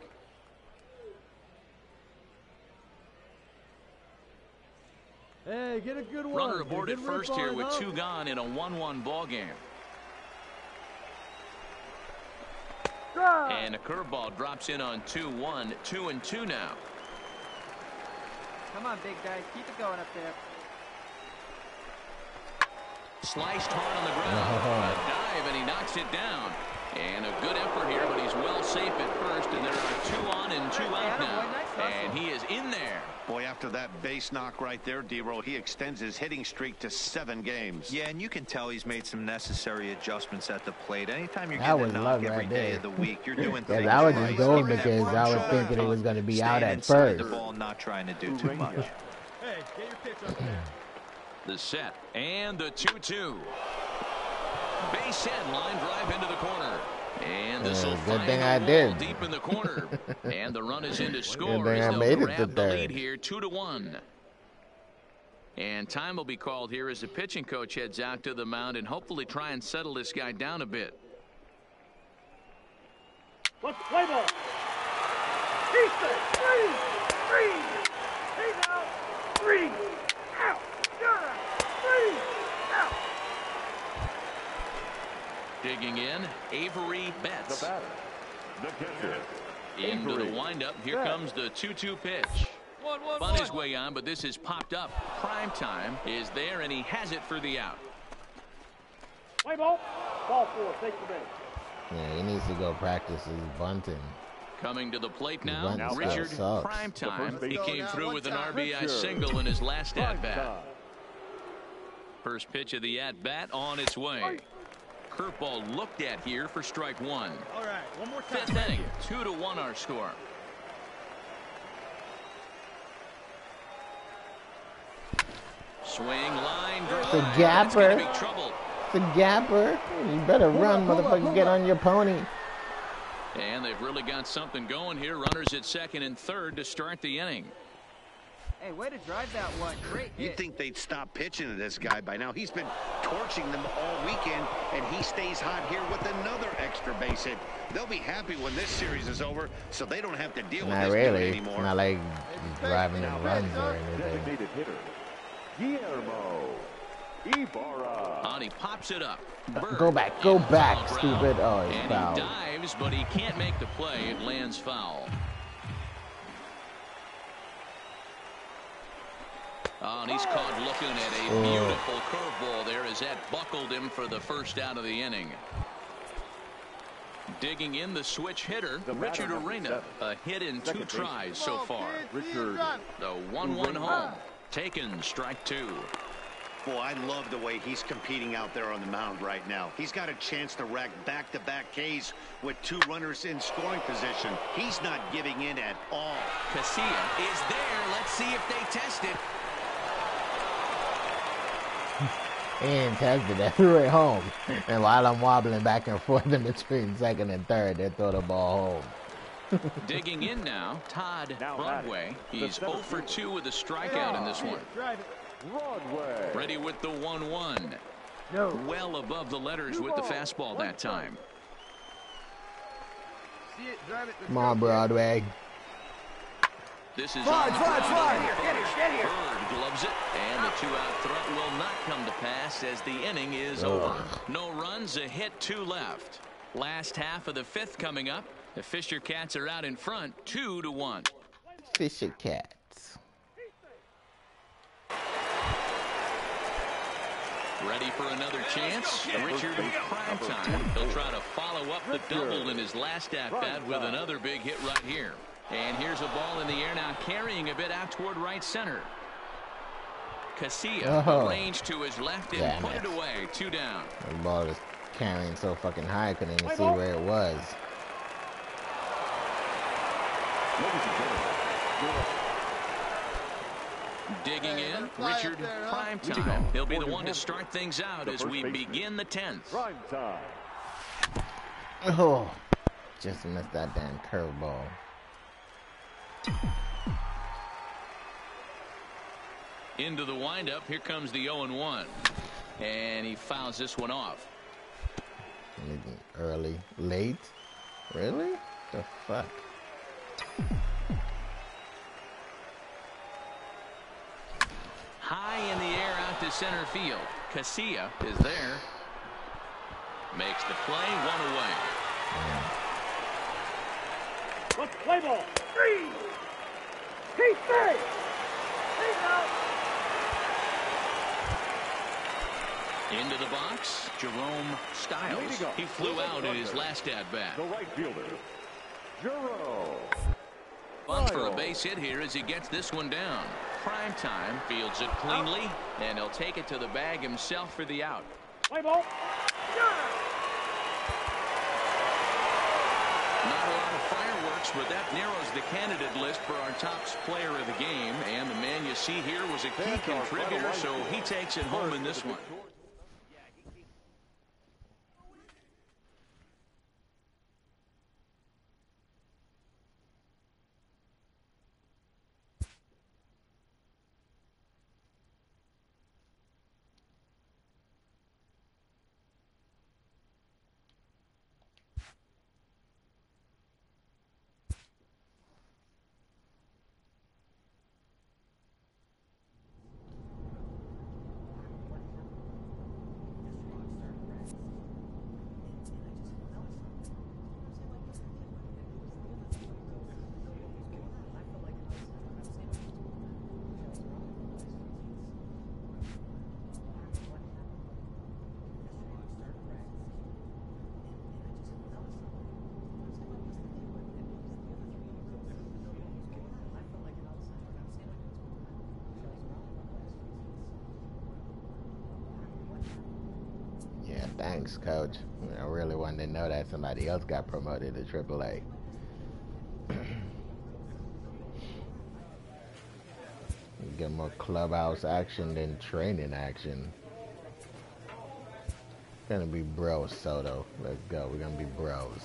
Hey, get a good one. Runner aboard at first here with 2 gone in a 1-1 ball game. And a curveball drops in on 2-1. 2-2 now. Come on, big guy. Keep it going up there. Sliced hard on the ground. A dive, and he knocks it down. And a good effort here, but he's well safe at first, and there are 2 on and 2 out now. And he is in there. Boy, after that base knock right there, D-Row, he extends his hitting streak to 7 games. Yeah, and you can tell he's made some necessary adjustments at the plate. Anytime you're getting a knock every day of the week, you're doing things I was right. just going because I was thinking he was going to be out at first. The ball, not trying to do too much. Hey, get your pitch up there. The set and the 2-2. Base hit, line drive into the corner. And this will good thing find I the wall did. deep in the corner. And the run is in to score thing as I they'll made it to grab the third. lead here 2-1. And time will be called here as the pitching coach heads out to the mound and hopefully try and settle this guy down a bit. Let's play ball. He said 3. He's out. 3. Out. You're out. 3. Out. Digging in, Avery Betts. The batter, the pitcher. Into the windup. Here comes the 2-2 pitch. Spun his way on, but this is popped up. Prime time is there, and he has it for the out. Play ball. Ball 4. Take the base. Yeah, he needs to go practice his bunting. Coming to the plate now, Bunting Richard sucks. Primetime. He came through with an RBI single in his last at-bat. First pitch of the at-bat on its way. Curveball looked at here for strike 1. All right, one more time. 5th inning, 2-1 our score. Swing, line drive. It's a gapper. Be trouble. It's a gapper. You better run, motherfucker. Get on your pony. And they've really got something going here. Runners at second and third to start the inning. Hey, way to drive that one. Great hit. You'd think they'd stop pitching to this guy by now. He's been torching them all weekend, and he stays hot here with another extra base hit. They'll be happy when this series is over, so they don't have to deal with this dude anymore. Not like driving in runs or anything. Designated hitter, Guillermo Ibarra. And he pops it up. Go back, stupid. Oh, it's and foul. He dives, but he can't make the play. It lands foul. Oh, and he's caught looking at a beautiful curveball there as that buckled him for the first out of the inning. Digging in the switch hitter, Richard Arena. A hit in 2 tries so far. Richard. The 1-1 home. Taken, strike 2. Boy, I love the way he's competing out there on the mound right now. He's got a chance to rack back-to-back Ks with 2 runners in scoring position. He's not giving in at all. Casilla is there. Let's see if they test it. And tested it. Threw it home. And while I'm wobbling back and forth in between second and third, they throw the ball home. Digging in now, Todd Broadway. He's 0 for 2 with a strikeout in this one. Broadway. Ready with the 1-1. Well above the letters with the fastball that time. Come on, Broadway. This is Slide. Get here. Bird gloves it, and the 2-out throw will not come to pass as the inning is over. No runs, a hit, 2 left. Last half of the 5th coming up. The Fisher Cats are out in front, 2-1. Fisher Cats. Ready for another chance? Richard Primetime. He'll try to follow up the double in his last at-bat with another big hit right here. And here's a ball in the air now, carrying a bit out toward right center. Casilla arranged to his left and put it away. 2 down. The ball is carrying so fucking high, I couldn't even see where it was. Digging in, Richard Primetime. He'll be the one to start things out as we begin the 10th. Primetime. Oh, just missed that damn curveball. Into the windup. Here comes the 0-1. And he fouls this one off. Early, late? Really? The fuck? High in the air out to center field. Casilla is there. Makes the play, 1 away. Let's play ball. 3. Keep 3. Into the box, Jerome Styles. He flew out in his last at-bat. The right fielder, Jerome. Bunts for a base hit here as he gets this one down. Primetime fields it cleanly, and he'll take it to the bag himself for the out. Play ball. Not a lot of fireworks, but that narrows the candidate list for our top player of the game. And the man you see here was a key contributor, so he takes it home in this one. Thanks, Coach. I really wanted to know that somebody else got promoted to AAA. get more clubhouse action than training action. Gonna be bros, Soto. Let's go. We're gonna be bros.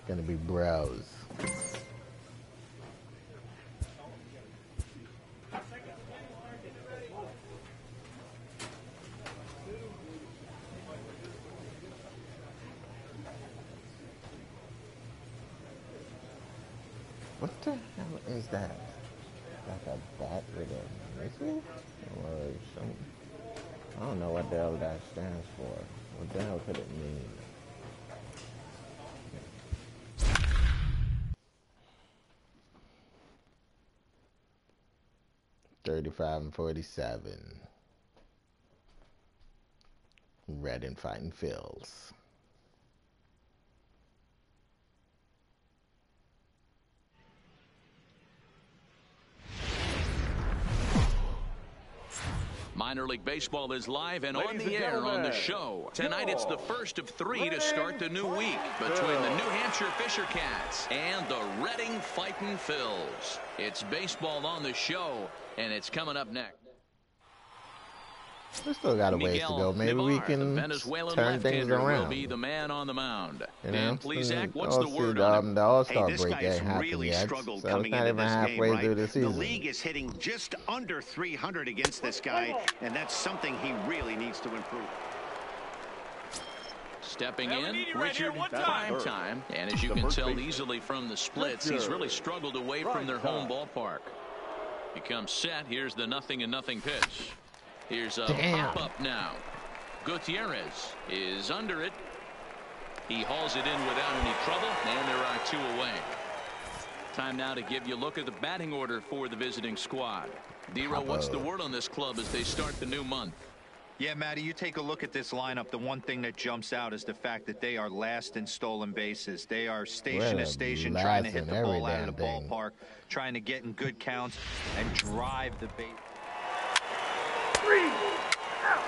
Gonna be bros. What the hell is that? Like a bat with a missile? Or something? I don't know what the hell that stands for. What the hell could it mean? $35 and $47. Red and Fighting Phils. Minor League Baseball is live and on the air on the show. Tonight it's the first of 3 to start the new week between the New Hampshire Fisher Cats and the Reading Fightin' Phils. It's baseball on the show, and it's coming up next. We still got a ways to go. Maybe we can turn things around. Will be the man on the mound. You know, Dan Plesac, what's the word on him? The All-Star Hey, this break guy ain't has happened really yet, struggled so coming it's not into even this halfway game, right? through the season. The league is hitting just under 300 against this guy, and that's something he really needs to improve. Stepping in, Richard Primetime. And as you can tell easily from the splits, he's really struggled away from their home ballpark. He comes set. Here's the 0-0 pitch. Here's a pop-up now. Gutierrez is under it. He hauls it in without any trouble, and there are 2 away. Time now to give you a look at the batting order for the visiting squad. Dero, what's the word on this club as they start the new month? Yeah, Matty, you take a look at this lineup. The one thing that jumps out is the fact that they are last in stolen bases. They are station to station trying to hit the ball out of the ballpark, trying to get in good counts and drive the base. 3 out.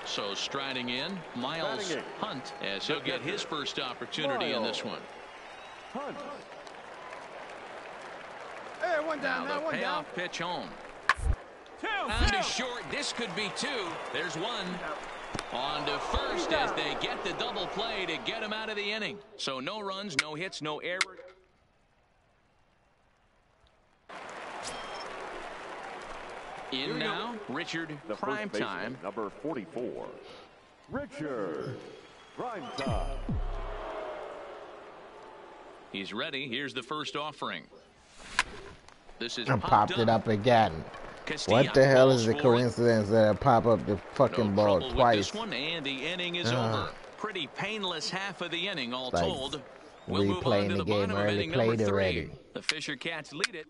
So striding in, Miles Hunt, as he'll get his first opportunity in this one. Hunt. Hey, one down, now the one payoff down. pitch home. 2, On to short. This could be 2. There's 1. On to first as they get the double play to get him out of the inning. So no runs, no hits, no errors. In now, Richard Primetime. Number 44. Richard Primetime. He's ready. Here's the first offering. This is popped it up again. What the hell is the coincidence that I pop up the fucking ball twice? With this one, and the inning is over. Pretty painless half of the inning, all like told. We'll move on to the bottom of inning number 3. Already. The Fisher Cats lead it.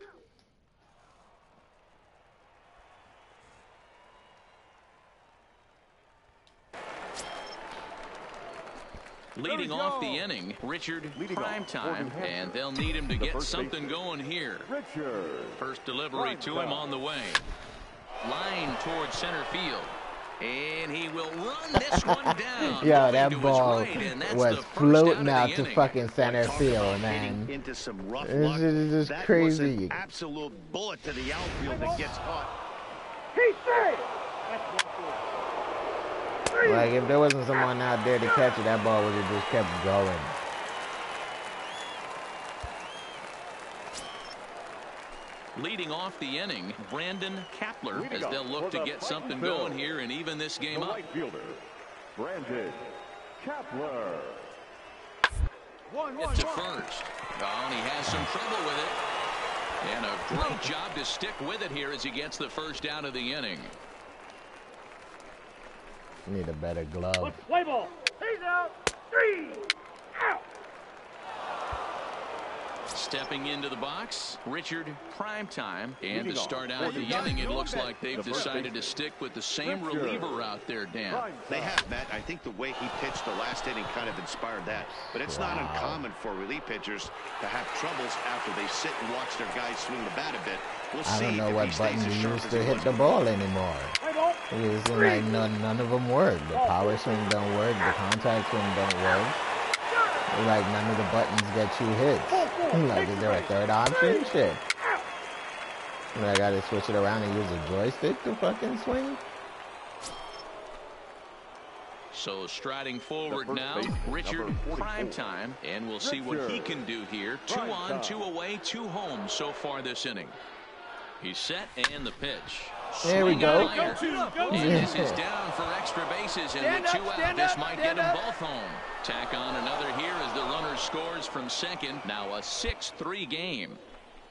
Leading off the inning, Richard Primetime, and they'll need him to get something going here. First delivery to him on the way. Line towards center field. And he will run this one down. Yo, that ball was floating out to fucking center field, man. Into some rough this luck. is That crazy. was an absolute bullet to the outfield that gets caught. He's safe. Like, if there wasn't someone out there to catch it, that ball would have just kept going. Leading off the inning, Brandon Kapler, as they'll look to get something going here and even this game up. Right fielder, Brandon Kapler. It's to first. Oh, and he has some trouble with it. And a great job to stick with it here as he gets the first out of the inning. Need a better glove. Let's play ball. He's out. 3 out. Stepping into the box, Richard Primetime. And to start out the inning, it looks like they've decided to stick with the same reliever out there, Dan. They have, Matt. I think the way he pitched the last inning kind of inspired that. But it's not uncommon for relief pitchers to have troubles after they sit and watch their guys swing the bat a bit. We'll I don't see know if what he stays button as you sharp use as to he hit was the before. ball anymore. It seems like none of them work. The power swing don't work. The contact swing don't work. Like, none of the buttons get you hit. Like, is there a third option? Shit. I gotta switch it around and use a joystick to fucking swing? So striding forward now, Richard Primetime, and we'll see what he can do here. 2 on, 2 away, 2 home so far this inning. He's set, and the pitch. There we go. And this is down for extra bases, and with 2 out, this might get them both home. Tack on another here as the runner scores from second. Now a 6-3 game.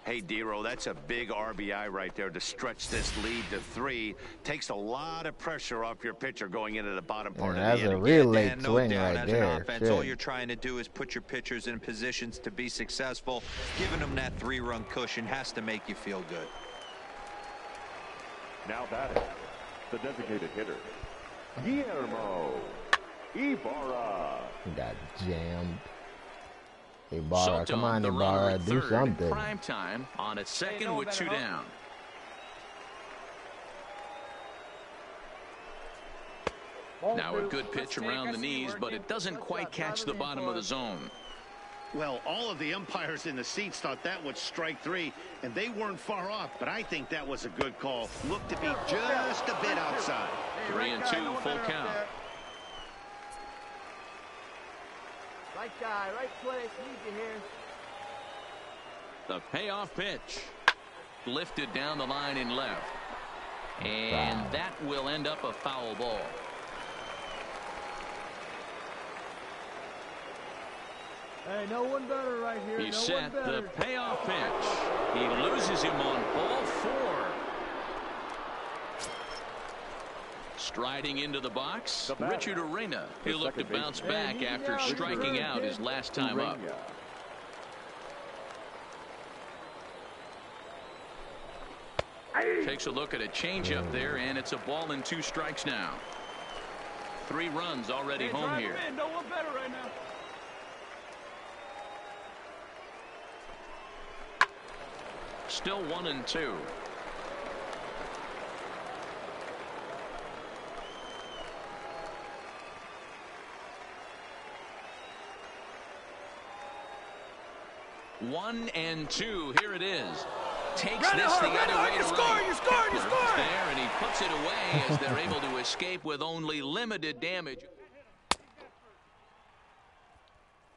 Hey, Dero, that's a big RBI right there to stretch this lead to 3. Takes a lot of pressure off your pitcher going into the bottom part of the inning. That's a real late no swing doubt, right as there. An offense, all you're trying to do is put your pitchers in positions to be successful. Giving them that 3-run cushion has to make you feel good. Now batting, the designated hitter, Guillermo Ibarra. He got jammed. Ibarra, Soto, come on, the Ibarra, runner at do third, something. Primetime on at second with 2 down. Now a good pitch around the knees, but it doesn't quite catch the bottom of the zone. Well, all of the umpires in the seats thought that was strike 3, and they weren't far off, but I think that was a good call. Looked to be just a bit outside. 3-2, full count. Right guy, right place, need you here. The payoff pitch. Lifted down the line in left. And that will end up a foul ball. Hey, no one better right here. He's no one set better. the payoff pitch. He loses him on ball 4. Striding into the box, Richard Arena. He'll look to bounce back after striking out his last time up. Takes a look at a changeup there, and it's a ball and 2 strikes now. 3 runs already home here. No one better right now. Still 1-2. One and 2. Here it is. Takes this the other way to right. You're scoring. There, and he puts it away as they're able to escape with only limited damage.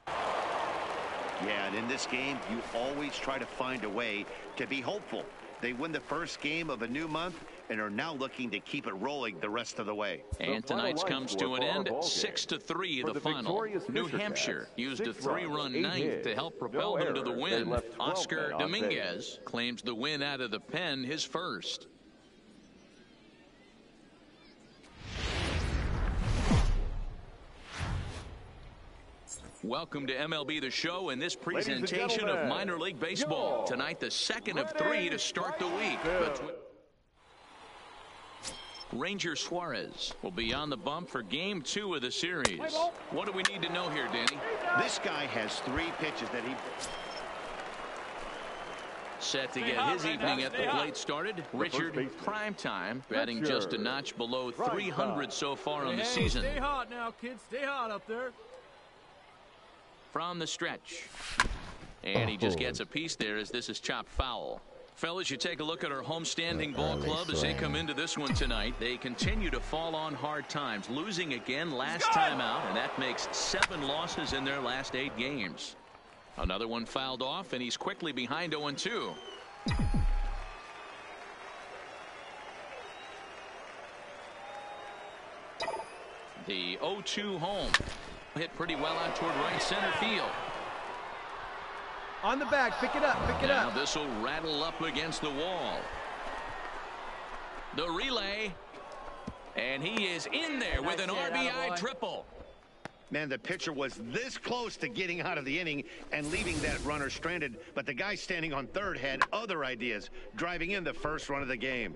Yeah, and in this game, you always try to find a way to be hopeful. They win the first game of a new month and are now looking to keep it rolling the rest of the way. And tonight's comes to an end, 6-3 the final. New Hampshire used a 3-run ninth to help propel them to the win. Oscar Dominguez claims the win out of the pen, his first. Welcome to MLB The Show and this presentation of minor league baseball. Tonight, the second of 3 to start the week. Ranger Suarez will be on the bump for game 2 of the series. What do we need to know here, Danny? This guy has 3 pitches that he... Set to get his evening at the plate started. Richard Primetime batting just a notch below 300 so far on the season. Stay hot now, kids. Stay hot up there. From the stretch. And he just gets a piece there as this is chopped foul. Fellas, you take a look at our homestanding ball club as they come into this one tonight. They continue to fall on hard times, losing again last time out, and that makes 7 losses in their last 8 games. Another one fouled off, and he's quickly behind 0-2. The 0-2 home. Hit pretty well out toward right center field. On the back, pick it up, pick it now up. This will rattle up against the wall. The relay. And he is in there with an RBI triple. Man, the pitcher was this close to getting out of the inning and leaving that runner stranded, but the guy standing on third had other ideas, driving in the first run of the game.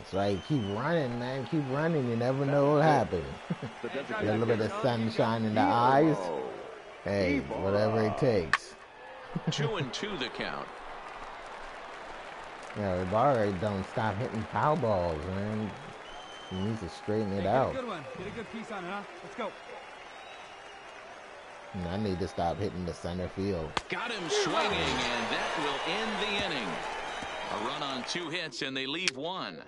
It's like, keep running, man. Keep running. You never know what happened. A little bit of sunshine in the eyes. Hey, whatever it takes. 2-2 the count. Yeah, Ibarra don't stop hitting foul balls, man. He needs to straighten it Get out. a good one. Get a good piece on it, huh? Let's go. And I need to stop hitting the center field. Got him swinging, and that will end the inning. A run on 2 hits, and they leave 1.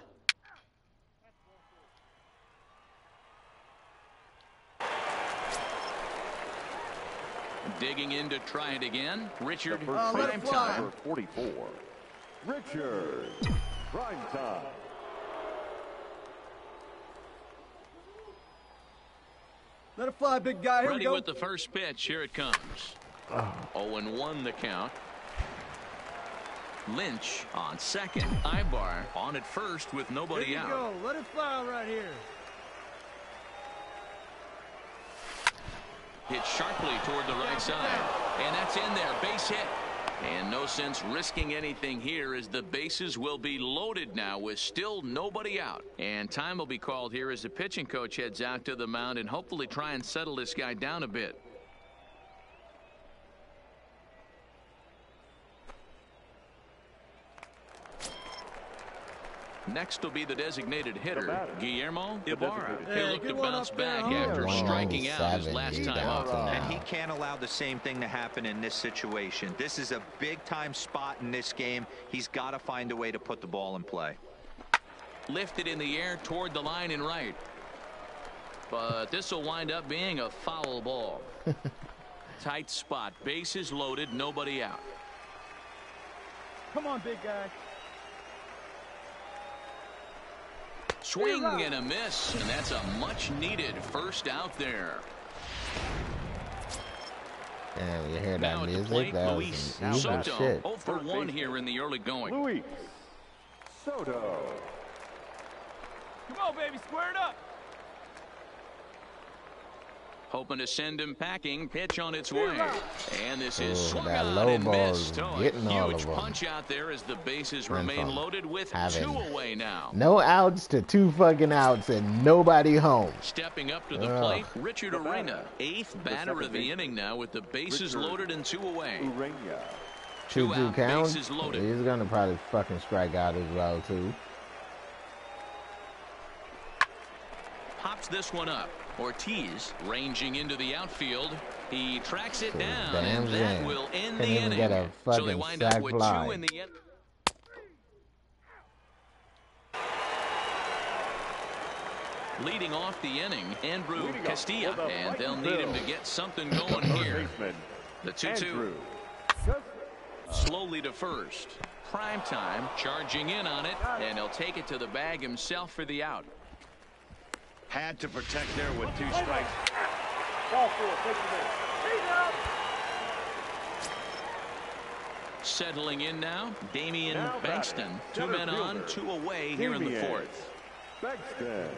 Digging in to try it again. Richard, prime time. Number 44, Richard, prime time. Let it fly, big guy. Here we Ready go. with the first pitch. Here it comes. 0-1 the count. Lynch on second. Ibar on at first with nobody Here you out. go. Let it fly right here. Hit sharply toward the right side. And that's in there. Base hit. And no sense risking anything here as the bases will be loaded now with still nobody out. And time will be called here as the pitching coach heads out to the mound and hopefully try and settle this guy down a bit. Next will be the designated hitter, Guillermo Ibarra. He'll look to bounce back after striking out his last time up. And he can't allow the same thing to happen in this situation. This is a big-time spot in this game. He's got to find a way to put the ball in play. Lifted in the air toward the line and right. But this will wind up being a foul ball. Tight spot. Bases loaded. Nobody out. Come on, big guy. Swing and a miss, and that's a much-needed first out there. And you hear Now that at the music? plate, That Luis was some evil Soto. shit. 0 for 1 here in the early going. Luis Soto. Come on, baby. Square it up. Hoping to send him packing. Pitch on its way. And this is swung that on low and ball missed. is Oh, getting a all huge of 'em. punch out there as the bases Went remain from loaded with having 2 away now. No outs to 2 fucking outs and nobody home. Stepping up to the plate, Richard Urena. 8th batter of the inning now with the bases loaded and 2 away. Urena. 2-2 out, count. bases loaded. He's gonna probably fucking strike out as well too. Pops this one up. Ortiz ranging into the outfield. He tracks it down, damn and that shame. will end Couldn't the even inning. get a So they fucking wind up sac with fly. 2 in the end. Leading off the inning, Andrew Castilla, and they'll need him to get something going here. The 2-2. Slowly to first. Prime time, charging in on it, and he'll take it to the bag himself for the out. Had to protect there with 2 strikes. Ball 4, take the base. Settling in now, Damian Bankston. 2 men on, 2 away here in the 4th. Bankston.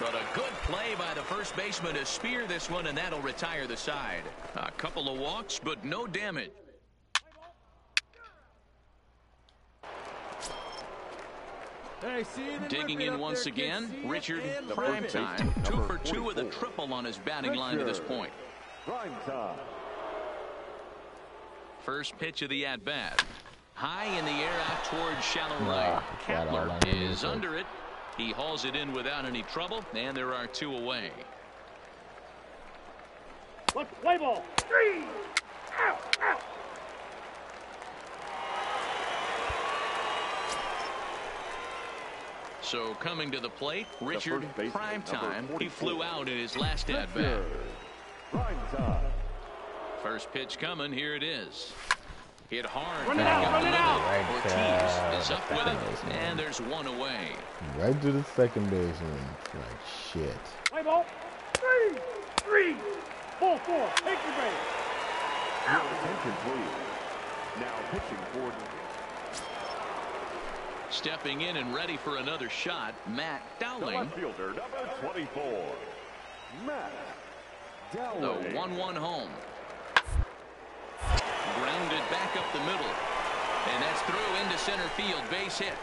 But a good play by the first baseman to spear this one, and that'll retire the side. A couple of walks, but no damage. Hey, see it Digging in once again, Richard prime time. 2 for 2 with a triple on his batting line to this point. Prime time. First pitch of the at-bat. High in the air out towards shallow right. Kepler is under it. He hauls it in without any trouble, and there are 2 away. Let's play ball. 3. Out, out. So coming to the plate, Richard prime time. He flew out in his last at-bat. Prime time. First pitch coming. Here it is. Hit hard. Run it out, run it out. Ortiz is up with it, and there's 1 away. Right to the second baseman. Like shit. Play ball. 3. 3. Ball 4, take the base. Your attention, please. Now pitching for Stepping in and ready for another shot, Matt the Dowling. left fielder, number 24, Matt The Dowling. 1-1 home. Grounded back up the middle. And that's through into center field. Base hit.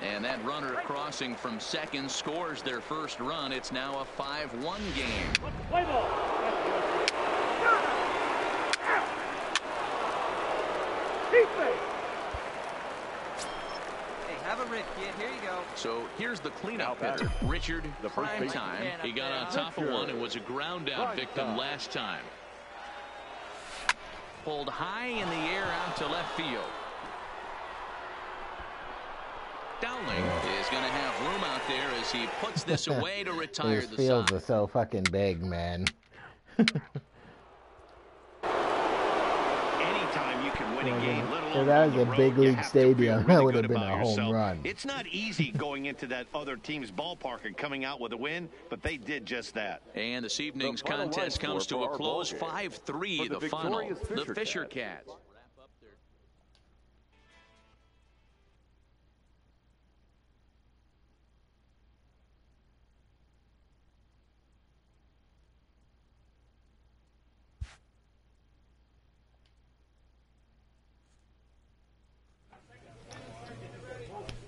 And that runner crossing from second scores their first run. It's now a 5-1 game. Let's play ball. Defense. a rip, kid. Here you go. So here's the cleanup hitter, Richard Primetime. He got on top of one and was a ground out victim last time. Pulled high in the air out to left field. Dowling is going to have room out there as he puts this away to retire These the fields side. are so fucking big, man. Anytime you can win a game, let alone If that on was the a road, big you league have to stadium, feel that really would have good been about a home yourself. run. It's not easy going into that other team's ballpark and coming out with a win, but they did just that. And this evening's The final contest line comes to score a for close, our ball game. 5-3 For the the final. victorious The Fisher Cats. Cats.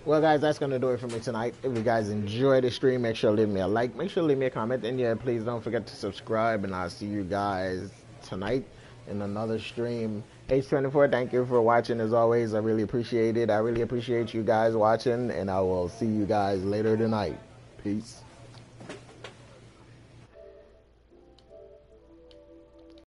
Well, guys, that's going to do it for me tonight. If you guys enjoy the stream, make sure to leave me a like. Make sure to leave me a comment. And, yeah, please don't forget to subscribe. And I'll see you guys tonight in another stream. H24, thank you for watching. As always, I really appreciate it. I really appreciate you guys watching. And I will see you guys later tonight. Peace.